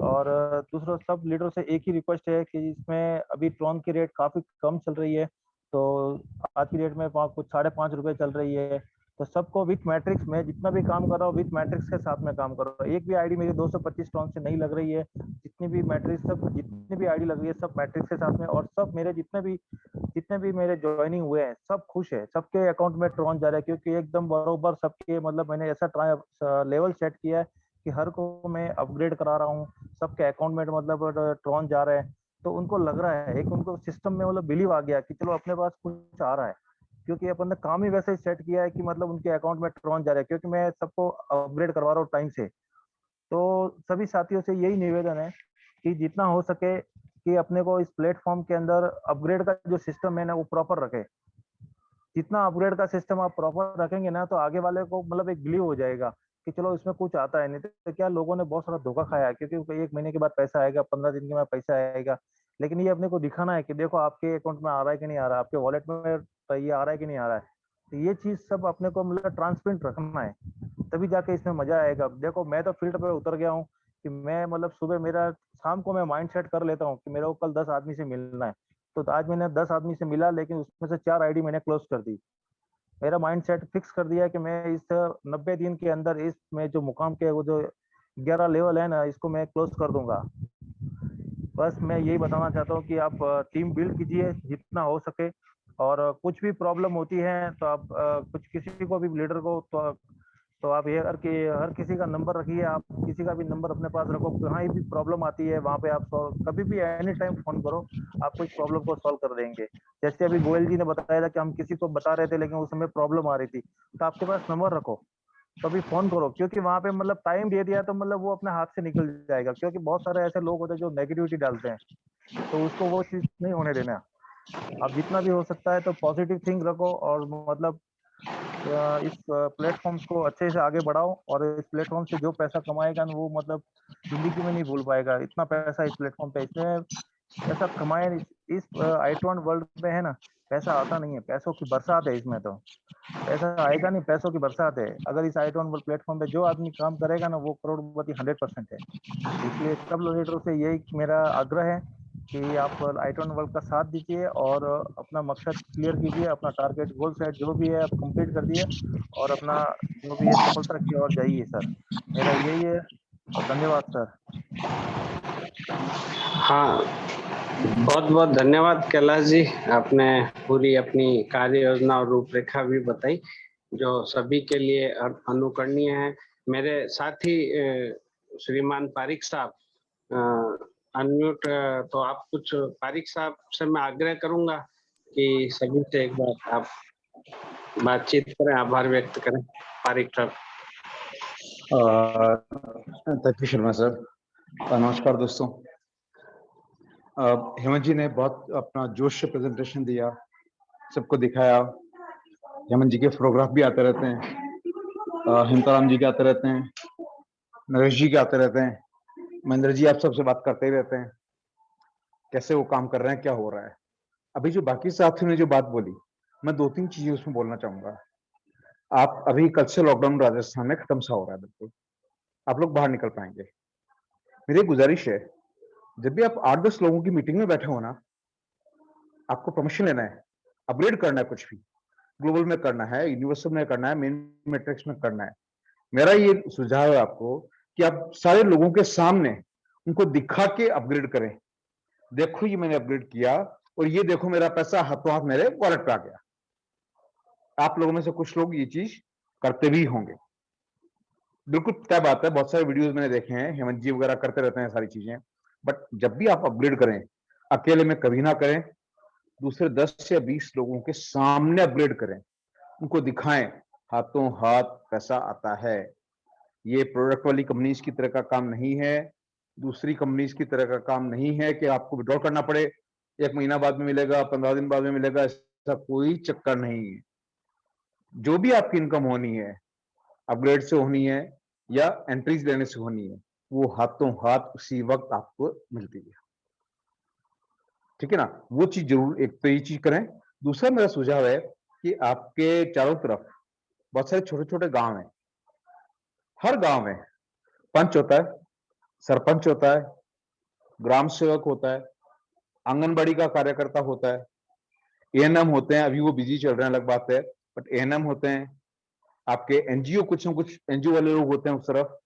और दूसरा सब लीडर से एक ही रिक्वेस्ट है कि इसमें अभी ट्रॉन की रेट काफी कम चल रही है, तो आज की डेट में कुछ 5.5 रुपए चल रही है। तो सबको विथ मैट्रिक्स में जितना भी काम कर रहा हूँ, विथ मैट्रिक्स के साथ में काम कर रहा हूँ। एक भी आईडी मेरी 225 ट्रॉन से नहीं लग रही है। जितनी भी मैट्रिक्स सब जितनी भी आईडी लग रही है सब मैट्रिक्स के साथ में, और सब मेरे जितने भी मेरे ज्वाइनिंग हुए हैं सब खुश है, सबके अकाउंट में ट्रॉन जा रहा है, क्योंकि एकदम बरोबर सबके मतलब मैंने ऐसा लेवल सेट किया है कि हर को मैं अपग्रेड करा रहा हूँ, सबके अकाउंट में मतलब ट्रॉन जा रहे हैं। तो उनको लग रहा है, एक उनको सिस्टम में मतलब बिलीव आ गया कि चलो अपने पास कुछ आ रहा है, क्योंकि अपन ने काम ही वैसे ही सेट किया है कि मतलब उनके अकाउंट में ट्रॉन जा रहा है, क्योंकि मैं सबको अपग्रेड करवा रहा हूँ टाइम से। तो सभी साथियों से यही निवेदन है कि जितना हो सके कि अपने को इस प्लेटफॉर्म के अंदर अपग्रेड का जो सिस्टम है ना वो प्रॉपर रखे। जितना अपग्रेड का सिस्टम आप प्रॉपर रखेंगे ना, तो आगे वाले को मतलब एक बिलीव हो जाएगा कि चलो इसमें कुछ आता है। नहीं तो क्या लोगों ने बहुत सारा धोखा खाया है, क्योंकि 1 महीने के बाद पैसा आएगा, 15 दिन के बाद पैसा आएगा, लेकिन ये अपने को दिखाना है कि देखो आपके अकाउंट में आ रहा है कि नहीं आ रहा है, आपके वॉलेट में ये आ रहा है कि नहीं आ रहा है। तो ये चीज सब अपने को मतलब ट्रांसपेरेंट रखना है, तभी जाके इसमें मजा आएगा। देखो मैं तो फील्ड पे उतर गया हूँ कि मैं मतलब सुबह मेरा शाम को मैं माइंड सेट कर लेता हूँ कि मेरे को कल 10 आदमी से मिलना है। तो आज मैंने 10 आदमी से मिला, लेकिन उसमें से 4 आईडी मैंने क्लोज कर दी। मेरा माइंड सेट फिक्स कर दिया कि मैं इस 90 दिन के अंदर इसमें जो मुकाम के वो जो 11 लेवल है ना, इसको मैं क्लोज कर दूंगा। बस मैं यही बताना चाहता हूँ कि आप टीम बिल्ड कीजिए जितना हो सके, और कुछ भी प्रॉब्लम होती है तो आप कुछ किसी को भी लीडर को तो आप ये हर किसी का नंबर रखिए, आप किसी का भी नंबर अपने पास रखो, कहाँ भी प्रॉब्लम आती है वहाँ पे आप कभी भी एनी टाइम फोन करो, आपको इस प्रॉब्लम को सॉल्व कर देंगे। जैसे अभी गोयल जी ने बताया था कि हम किसी को बता रहे थे लेकिन उस समय प्रॉब्लम आ रही थी, तो आपके पास नंबर रखो, कभी फोन करो, क्योंकि वहाँ पे मतलब टाइम दे दिया तो मतलब वो अपने हाथ से निकल जाएगा। क्योंकि बहुत सारे ऐसे लोग होते हैं जो नेगेटिविटी डालते हैं, तो उसको वो चीज नहीं होने देना। आप जितना भी हो सकता है तो पॉजिटिव थिंक रखो, और मतलब इस प्लेटफॉर्म्स को अच्छे से आगे बढ़ाओ, और इस प्लेटफॉर्म से जो पैसा कमाएगा ना वो मतलब जिंदगी में नहीं भूल पाएगा। इतना पैसा इस प्लेटफॉर्म पे इसमें पैसा कमाए इस i2 वर्ल्ड में है ना, पैसा आता नहीं है, पैसों की बरसात है इसमें। तो पैसा आएगा नहीं, पैसों की बरसात है। अगर इस i2 वर्ल्ड प्लेटफॉर्म पे जो आदमी काम करेगा ना वो करोड़पति 100% है। इसलिए सब लीडरों से यही मेरा आग्रह है कि आप i2 वर्ल्ड का साथ दीजिए, और अपना मकसद क्लियर कीजिए, अपना टारगेट गोल सेट जो भी है आप कंप्लीट कर दिए, और अपना जो भी है सफलता की ओर जाइए सर। मेरा यही है, और धन्यवाद सर। हाँ, बहुत बहुत धन्यवाद कैलाश जी, आपने पूरी अपनी कार्य योजना और रूपरेखा भी बताई जो सभी के लिए अनुकरणीय है। मेरे साथी श्रीमान पारिक साहब अनम्यूट, तो आप कुछ पारिक साहब से मैं आग्रह करूंगा कि सभी से एक बार आप बातचीत करें, आभार व्यक्त करें। पारिक साहब। Thank you Sharma sir. नमस्कार दोस्तों। हेमंत जी ने बहुत अपना जोश से प्रेजेंटेशन दिया, सबको दिखाया। हेमंत जी के फोटोग्राफ भी आते रहते हैं, हेमताराम जी के आते रहते हैं, नरेश जी के आते रहते हैं, महेंद्र जी आप सबसे बात करते ही रहते हैं, कैसे वो काम कर रहे हैं, क्या हो रहा है। अभी जो बाकी साथियों ने जो बात बोली, मैं 2-3 चीजें उसमें बोलना चाहूंगा। आप अभी कल से लॉकडाउन राजस्थान में खत्म सा हो रहा है, बिल्कुल आप लोग बाहर निकल पाएंगे। मेरी एक गुजारिश है, जब भी आप 8-10 लोगों की मीटिंग में बैठे हो ना, आपको परमिशन लेना है, अपग्रेड करना है, कुछ भी ग्लोबल में करना है, यूनिवर्सल में करना है, मेन मैट्रिक्स में करना है। मेरा ये सुझाव है आपको कि आप सारे लोगों के सामने उनको दिखा के अपग्रेड करें। देखो ये मैंने अपग्रेड किया और ये देखो मेरा पैसा हाथों हाथ मेरे वॉलेट पे आ गया। आप लोगों में से कुछ लोग ये चीज करते भी होंगे, बिल्कुल तय बात है। बहुत सारे वीडियोस मैंने देखे हैं, हेमंत जी वगैरह करते रहते हैं सारी चीजें। बट जब भी आप अपग्रेड करें, अकेले में कभी ना करें, दूसरे 10 या 20 लोगों के सामने अपग्रेड करें, उनको दिखाएं हाथों हाथ पैसा आता है। ये प्रोडक्ट वाली कंपनीज की तरह का काम नहीं है, दूसरी कंपनीज की तरह का काम नहीं है कि आपको विड्रॉ करना पड़े, 1 महीना बाद में मिलेगा, 15 दिन बाद में मिलेगा, ऐसा कोई चक्कर नहीं है। जो भी आपकी इनकम होनी है, अपग्रेड से होनी है या एंट्रीज लेने से होनी है, वो हाथों हाथ उसी वक्त आपको मिलती है। ठीक है ना, वो चीज जरूर, एक तो ये चीज करें। दूसरा मेरा सुझाव है कि आपके चारों तरफ बहुत सारे छोटे छोटे गांव हैं। हर गांव में पंच होता है, सरपंच होता है, ग्राम सेवक होता है, आंगनबाड़ी का कार्यकर्ता होता है, एएनएम होते हैं। अभी वो बिजी चल रहे हैं, अलग बात है, बट एएनएम होते हैं। आपके एनजीओ, कुछ न कुछ एनजीओ वाले लोग होते हैं उस तरफ।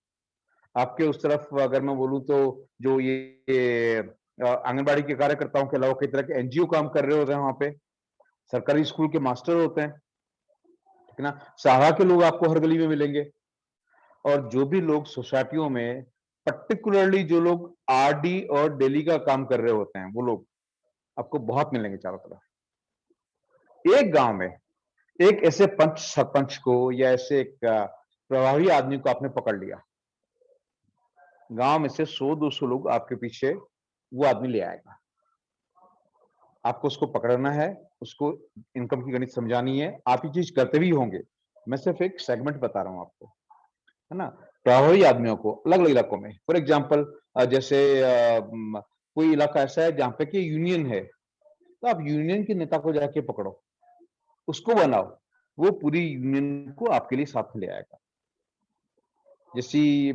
आपके उस तरफ अगर मैं बोलूं तो जो ये आंगनबाड़ी के कार्यकर्ताओं के अलावा कई तरह के एनजीओ काम कर रहे होते हैं वहां पे। सरकारी स्कूल के मास्टर होते हैं, ठीक है ना। सहारा के लोग आपको हर गली में मिलेंगे। और जो भी लोग सोसाइटियों में, पर्टिकुलरली जो लोग आरडी और डेली का काम कर रहे होते हैं, वो लोग आपको बहुत मिलेंगे चारों तरफ। एक गांव में एक ऐसे पंच सरपंच को या ऐसे एक प्रभावी आदमी को आपने पकड़ लिया, गांव में से 100-200 लोग आपके पीछे वो आदमी ले आएगा। आपको उसको पकड़ना है, उसको इनकम की गणित समझानी है। आप ये चीज करते भी होंगे, मैं सिर्फ एक सेगमेंट बता रहा हूं आपको, है ना। प्रभावी आदमियों को अलग अलग इलाकों में, फॉर एग्जाम्पल जैसे कोई इलाका ऐसा है जहां पे कि यूनियन है, तो आप यूनियन के नेता को जाके पकड़ो, उसको बनाओ, वो पूरी यूनियन को आपके लिए साथ में ले आएगा। जैसी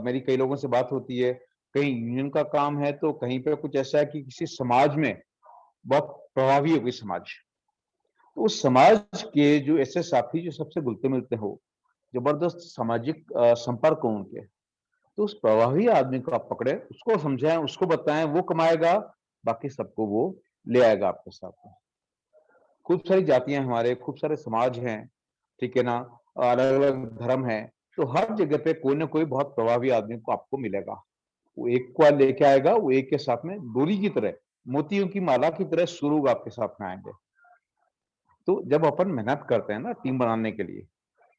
मेरी कई लोगों से बात होती है, कहीं यूनियन का काम है तो कहीं पे कुछ ऐसा है कि किसी समाज में बहुत प्रभावी है कोई समाज, तो उस समाज के जो ऐसे साथी जो सबसे घुलते मिलते हो, जबरदस्त सामाजिक संपर्क हो उनके, तो उस प्रभावी आदमी को आप पकड़े, उसको समझाएं, उसको बताएं, वो कमाएगा, बाकी सबको वो ले आएगा आपके साथ में। खूब सारी जातियां हमारे, खूब सारे समाज हैं, ठीक है ना, अलग अलग धर्म है, तो हर जगह पे कोई ना कोई बहुत प्रभावी आदमी को आपको मिलेगा। वो एक को लेके आएगा, वो एक के साथ में डोरी की तरह, मोतियों की माला की तरह सौ लोग आपके साथ में आएंगे। तो जब अपन मेहनत करते हैं ना टीम बनाने के लिए,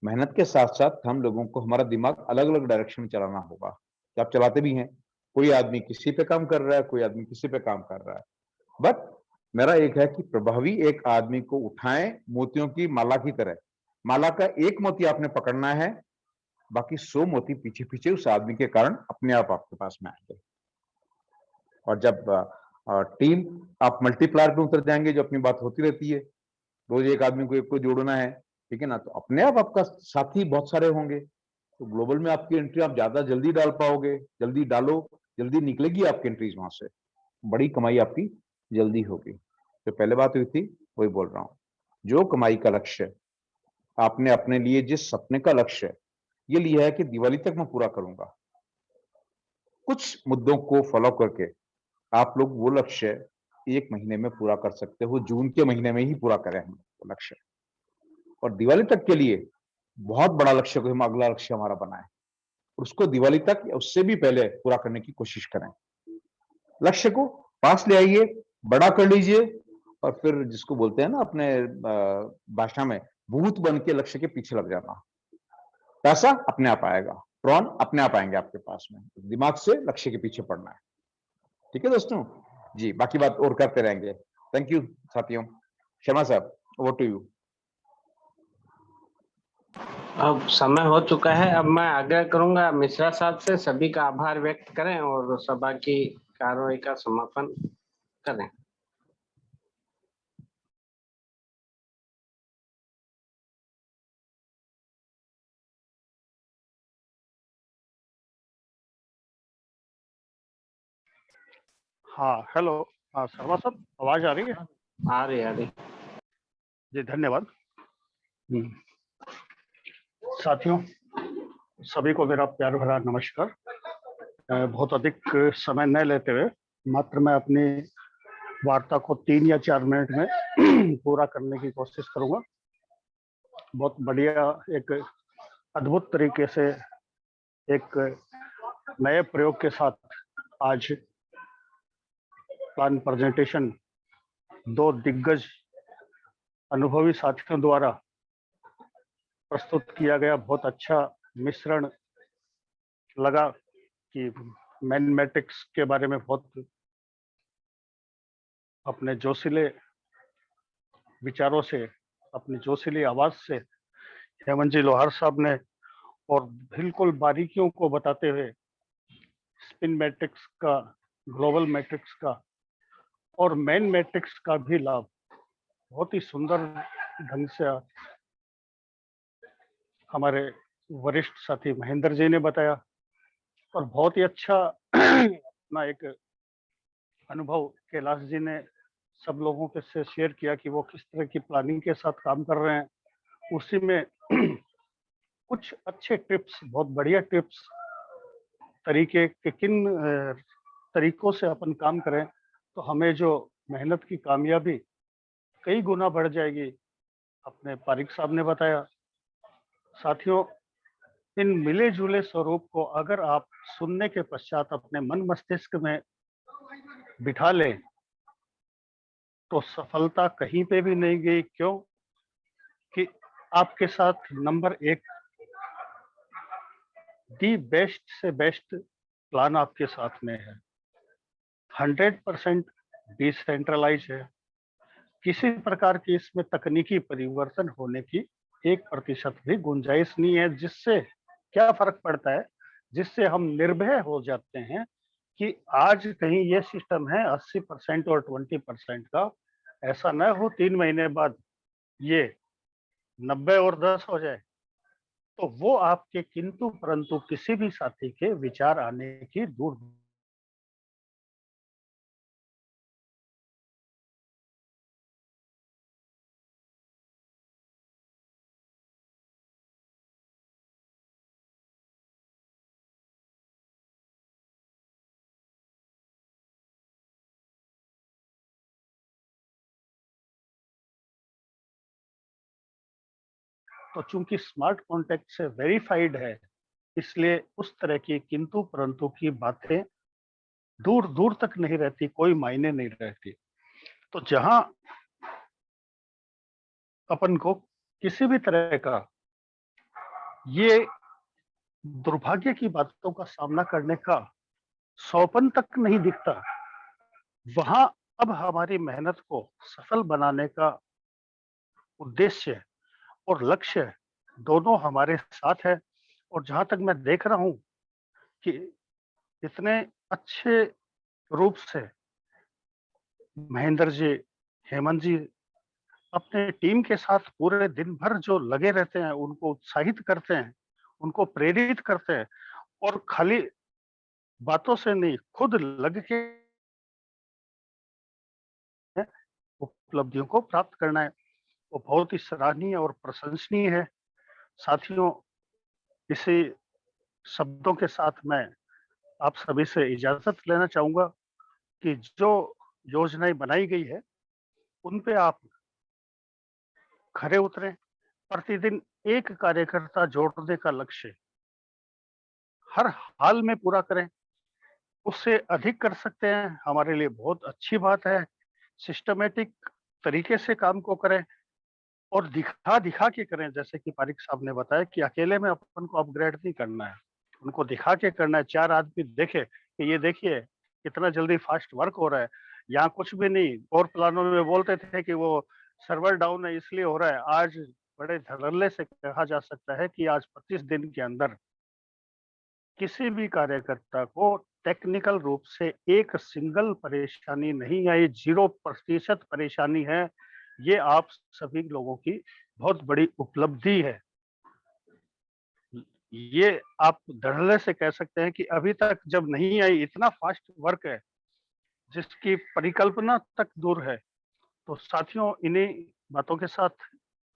मेहनत के साथ साथ हम लोगों को हमारा दिमाग अलग अलग डायरेक्शन में चलाना होगा, कि आप चलाते भी हैं। कोई आदमी किसी पे काम कर रहा है, कोई आदमी किसी पे काम कर रहा है, बट मेरा एक है कि प्रभावी एक आदमी को उठाएं मोतियों की माला की तरह। माला का एक मोती आपने पकड़ना है, बाकी 100 मोती पीछे पीछे उस आदमी के कारण अपने आप आपके पास में आएंगे। और जब टीम आप मल्टीप्लायर पे उतर जाएंगे, जो अपनी बात होती रहती है, रोज एक आदमी को एक को जोड़ना है, ठीक है ना, तो अपने आप आपका साथी बहुत सारे होंगे, तो ग्लोबल में आपकी एंट्री आप ज्यादा जल्दी डाल पाओगे। जल्दी डालो, जल्दी निकलेगी आपकी एंट्रीज वहां से, बड़ी कमाई आपकी जल्दी होगी। तो पहले बात हुई थी, वही बोल रहा हूं, जो कमाई का लक्ष्य आपने अपने लिए, जिस सपने का लक्ष्य ये लिया है कि दिवाली तक मैं पूरा करूंगा, कुछ मुद्दों को फॉलो करके आप लोग वो लक्ष्य 1 महीने में पूरा कर सकते हो। जून के महीने में ही पूरा करें हम वो लक्ष्य, और दिवाली तक के लिए बहुत बड़ा लक्ष्य को हम अगला लक्ष्य हमारा बनाए, उसको दिवाली तक या उससे भी पहले पूरा करने की कोशिश करें। लक्ष्य को पास ले आइए, बड़ा कर लीजिए, और फिर जिसको बोलते हैं ना अपने भाषा में, भूत बन के लक्ष्य के पीछे लग जाना। पैसा अपने आप आएगा, ड्रोन अपने आप आएंगे आपके पास में, दिमाग से लक्ष्य के पीछे पड़ना है। ठीक है दोस्तों, जी, बाकी बात और करते रहेंगे। थैंक यू साथियों। शर्मा साहब, ओवर टू यू। अब समय हो चुका है। अब मैं आग्रह करूंगा मिश्रा साहब से सभी का आभार व्यक्त करें और सभा की कार्रवाई का समापन करें। हाँ, हेलो। हाँ शर्मा साहब, आवाज आ रही है? आ रही। जी धन्यवाद। साथियों, सभी को मेरा प्यार भरा नमस्कार। बहुत अधिक समय न लेते हुए मात्र मैं अपनी वार्ता को 3 या 4 मिनट में पूरा करने की कोशिश करूंगा। बहुत बढ़िया, एक अद्भुत तरीके से एक नए प्रयोग के साथ आज प्लान प्रेजेंटेशन 2 दिग्गज अनुभवी साथियों द्वारा प्रस्तुत किया गया। बहुत अच्छा मिश्रण लगा कि मैन मैट्रिक्स के बारे में बहुत अपने जोशीले विचारों से, अपनी जोशीली आवाज से हेमंत जी लोहार साहब ने और बिल्कुल बारीकियों को बताते हुए स्पिन मैट्रिक्स का, ग्लोबल मैट्रिक्स का और मैन मैट्रिक्स का भी लाभ बहुत ही सुंदर ढंग से हमारे वरिष्ठ साथी महेंद्र जी ने बताया और बहुत ही अच्छा अपना एक अनुभव कैलाश जी ने सब लोगों के से शेयर किया कि वो किस तरह की प्लानिंग के साथ काम कर रहे हैं। उसी में कुछ अच्छे टिप्स, बहुत बढ़िया टिप्स, तरीके के किन तरीकों से अपन काम करें तो हमें जो मेहनत की कामयाबी कई गुना बढ़ जाएगी, अपने पारिक साहब ने बताया। साथियों, इन मिले जुले स्वरूप को अगर आप सुनने के पश्चात अपने मन मस्तिष्क में बिठा लें तो सफलता कहीं पे भी नहीं गई। क्यों कि आपके साथ नंबर 1 दी बेस्ट से बेस्ट प्लान आपके साथ में है। 100% डिसेंट्रलाइज है। किसी प्रकार की इसमें तकनीकी परिवर्तन होने की 1% भी गुंजाइश नहीं है। जिससे क्या फर्क पड़ता है, जिससे हम निर्भय हो जाते हैं कि आज कहीं ये सिस्टम है 80% और 20% का, ऐसा न हो 3 महीने बाद ये 90 और 10 हो जाए। तो वो आपके किंतु परंतु किसी भी साथी के विचार आने की दूर तो चूंकि स्मार्ट कॉन्टैक्ट से वेरीफाइड है, इसलिए उस तरह की किंतु परंतु की बातें दूर दूर तक नहीं रहती, कोई मायने नहीं रहती। तो जहां अपन को किसी भी तरह का ये दुर्भाग्य की बातों का सामना करने का सौपन तक नहीं दिखता, वहां अब हमारी मेहनत को सफल बनाने का उद्देश्य और लक्ष्य दोनों हमारे साथ है। और जहां तक मैं देख रहा हूं कि इतने अच्छे रूप से महेंद्र जी, हेमंत जी अपने टीम के साथ पूरे दिन भर जो लगे रहते हैं, उनको उत्साहित करते हैं, उनको प्रेरित करते हैं और खाली बातों से नहीं, खुद लग के उपलब्धियों को प्राप्त करना है, वो बहुत ही सराहनीय और प्रशंसनीय है। साथियों, इसी शब्दों के साथ मैं आप सभी से इजाजत लेना चाहूंगा कि जो योजनाएं बनाई गई है उन पे आप खरे उतरें। प्रतिदिन एक कार्यकर्ता जोड़ने का लक्ष्य हर हाल में पूरा करें। उससे अधिक कर सकते हैं, हमारे लिए बहुत अच्छी बात है। सिस्टमेटिक तरीके से काम को करें और दिखा दिखा के करें। जैसे कि पारिक साहब ने बताया कि अकेले में अपन को अपग्रेड नहीं करना है, उनको दिखा के करना है। 4 आदमी देखे कि ये देखिए कितना जल्दी फास्ट वर्क हो रहा है, यहाँ कुछ भी नहीं। और प्लानों में बोलते थे कि वो सर्वर डाउन है इसलिए हो रहा है। आज बड़े धड़ल्ले से कहा जा सकता है कि आज 25 दिन के अंदर किसी भी कार्यकर्ता को टेक्निकल रूप से एक सिंगल परेशानी नहीं आई, 0% परेशानी है। ये आप सभी लोगों की बहुत बड़ी उपलब्धि है। ये आप धड़ल्ले से कह सकते हैं कि अभी तक जब नहीं आई, इतना फास्ट वर्क है जिसकी परिकल्पना तक दूर है। तो साथियों, इन्हीं बातों के साथ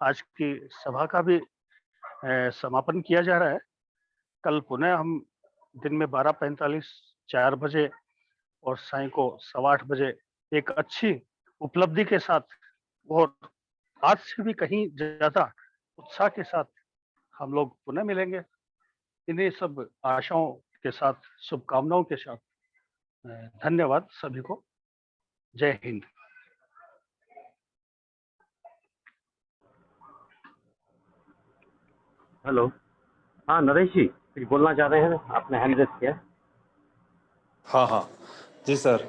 आज की सभा का भी समापन किया जा रहा है। कल पुनः हम दिन में 12:45 4 बजे और साय को 8:15 बजे एक अच्छी उपलब्धि के साथ और आज से भी कहीं ज्यादा उत्साह के साथ हम लोग पुनः मिलेंगे। इन्हीं सब आशाओं के साथ, शुभकामनाओं के साथ धन्यवाद सभी को। जय हिंद। हेलो, हाँ नरेश जी, कुछ बोलना चाह रहे हैं? आपने हैंड रेस किया। हाँ हाँ जी सर।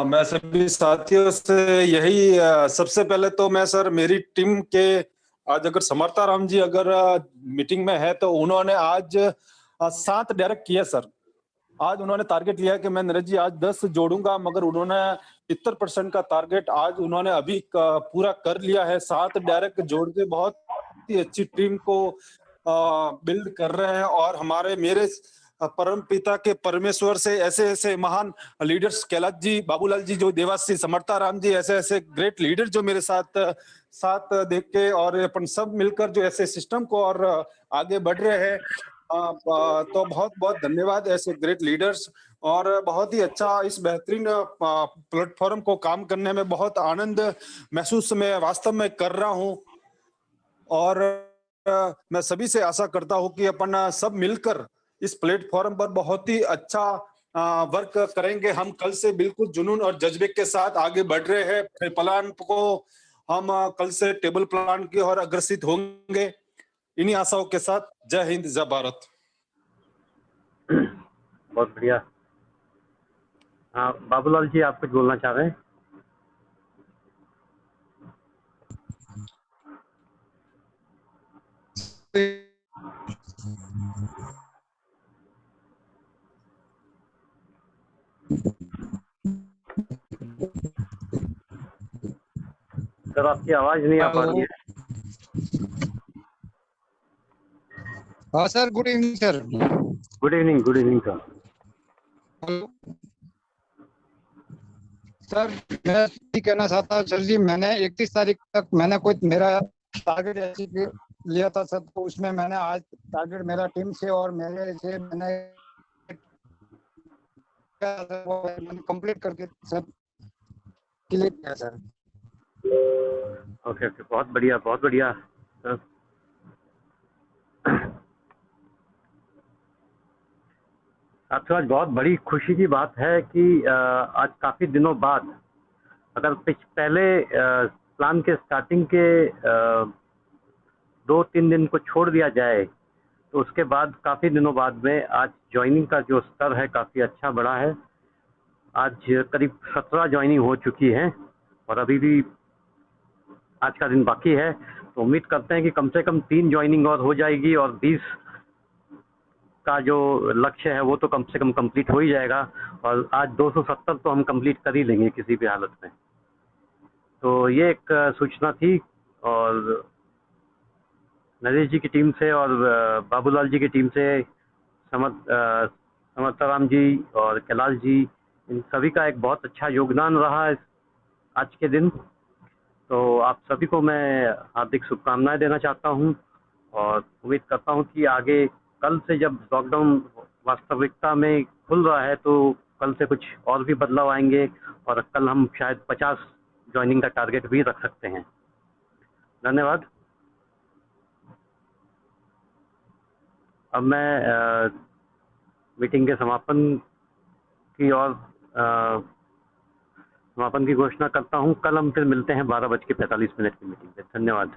मैं सभी साथियों से यही सबसे पहले तो मैं सर, मेरी टीम के आज अगर समर्था राम जी अगर मीटिंग में है तो उन्होंने आज 7 डायरेक्ट किया सर। आज उन्होंने टारगेट लिया कि मैं नरेश जी आज 10 जोड़ूंगा, मगर उन्होंने 70% का टारगेट आज उन्होंने अभी पूरा कर लिया है। 7 डायरेक्ट जोड़ के बहुत ही अच्छी टीम को बिल्ड कर रहे हैं। और हमारे मेरे परम पिता के परमेश्वर से ऐसे ऐसे महान लीडर्स, कैलाश जी, बाबूलाल जी, जो देवासी, समर्था राम जी, ऐसे ऐसे ग्रेट लीडर जो मेरे साथ देख के और अपन सब मिलकर जो ऐसे सिस्टम को और आगे बढ़ रहे हैं, तो बहुत बहुत धन्यवाद ऐसे ग्रेट लीडर्स। और बहुत ही अच्छा इस बेहतरीन प्लेटफॉर्म को काम करने में बहुत आनंद महसूस मैं वास्तव में कर रहा हूं। और मैं सभी से आशा करता हूं कि अपन सब मिलकर इस प्लेटफॉर्म पर बहुत ही अच्छा वर्क करेंगे। हम कल से बिल्कुल जुनून और जज्बे के साथ आगे बढ़ रहे हैं। प्लान को हम कल से टेबल प्लान की ओर अग्रसित होंगे। इन्हीं आशाओं के साथ जय हिंद, जय भारत। बहुत बढ़िया। हाँ बाबूलाल जी, आप कुछ बोलना चाह रहे हैं? सर आपकी आवाज नहीं आ पा रही है। हाँ sir, good evening sir. Good evening, good evening sir. Hello sir, मैं ये कहना चाहता हूँ सर जी, मैंने 31 तारीख तक मैंने कोई मेरा टारगेट अचीव लिया था सर। तो उसमें मैंने आज टारगेट मेरा टीम से और मेरे से मैंने कंप्लीट करके सर क्लियर किया सर। ओके ओके, बहुत बढ़िया, बहुत बढ़िया सर। आपके आज बहुत बड़ी खुशी की बात है कि आज काफी दिनों बाद, अगर पहले प्लान के स्टार्टिंग के 2-3 दिन को छोड़ दिया जाए तो उसके बाद काफी दिनों बाद में आज ज्वाइनिंग का जो स्तर है काफी अच्छा बढ़ा है। आज करीब 17 ज्वाइनिंग हो चुकी है और अभी भी आज का दिन बाकी है। तो उम्मीद करते हैं कि कम से कम 3 ज्वाइनिंग और हो जाएगी और 20 का जो लक्ष्य है वो तो कम से कम कंप्लीट हो ही जाएगा। और आज 270 तो हम कंप्लीट कर ही लेंगे किसी भी हालत में। तो ये एक सूचना थी। और नरेश जी की टीम से और बाबूलाल जी की टीम से समर्था राम जी और कैलाश जी, इन सभी का एक बहुत अच्छा योगदान रहा है आज के दिन। तो आप सभी को मैं हार्दिक शुभकामनाएं देना चाहता हूं और उम्मीद करता हूं कि आगे कल से जब लॉकडाउन वास्तविकता में खुल रहा है तो कल से कुछ और भी बदलाव आएंगे और कल हम शायद 50 ज्वाइनिंग का टारगेट भी रख सकते हैं। धन्यवाद। अब मैं मीटिंग के समापन की घोषणा करता हूं। कल हम फिर मिलते हैं 12:45 की मीटिंग पे। धन्यवाद।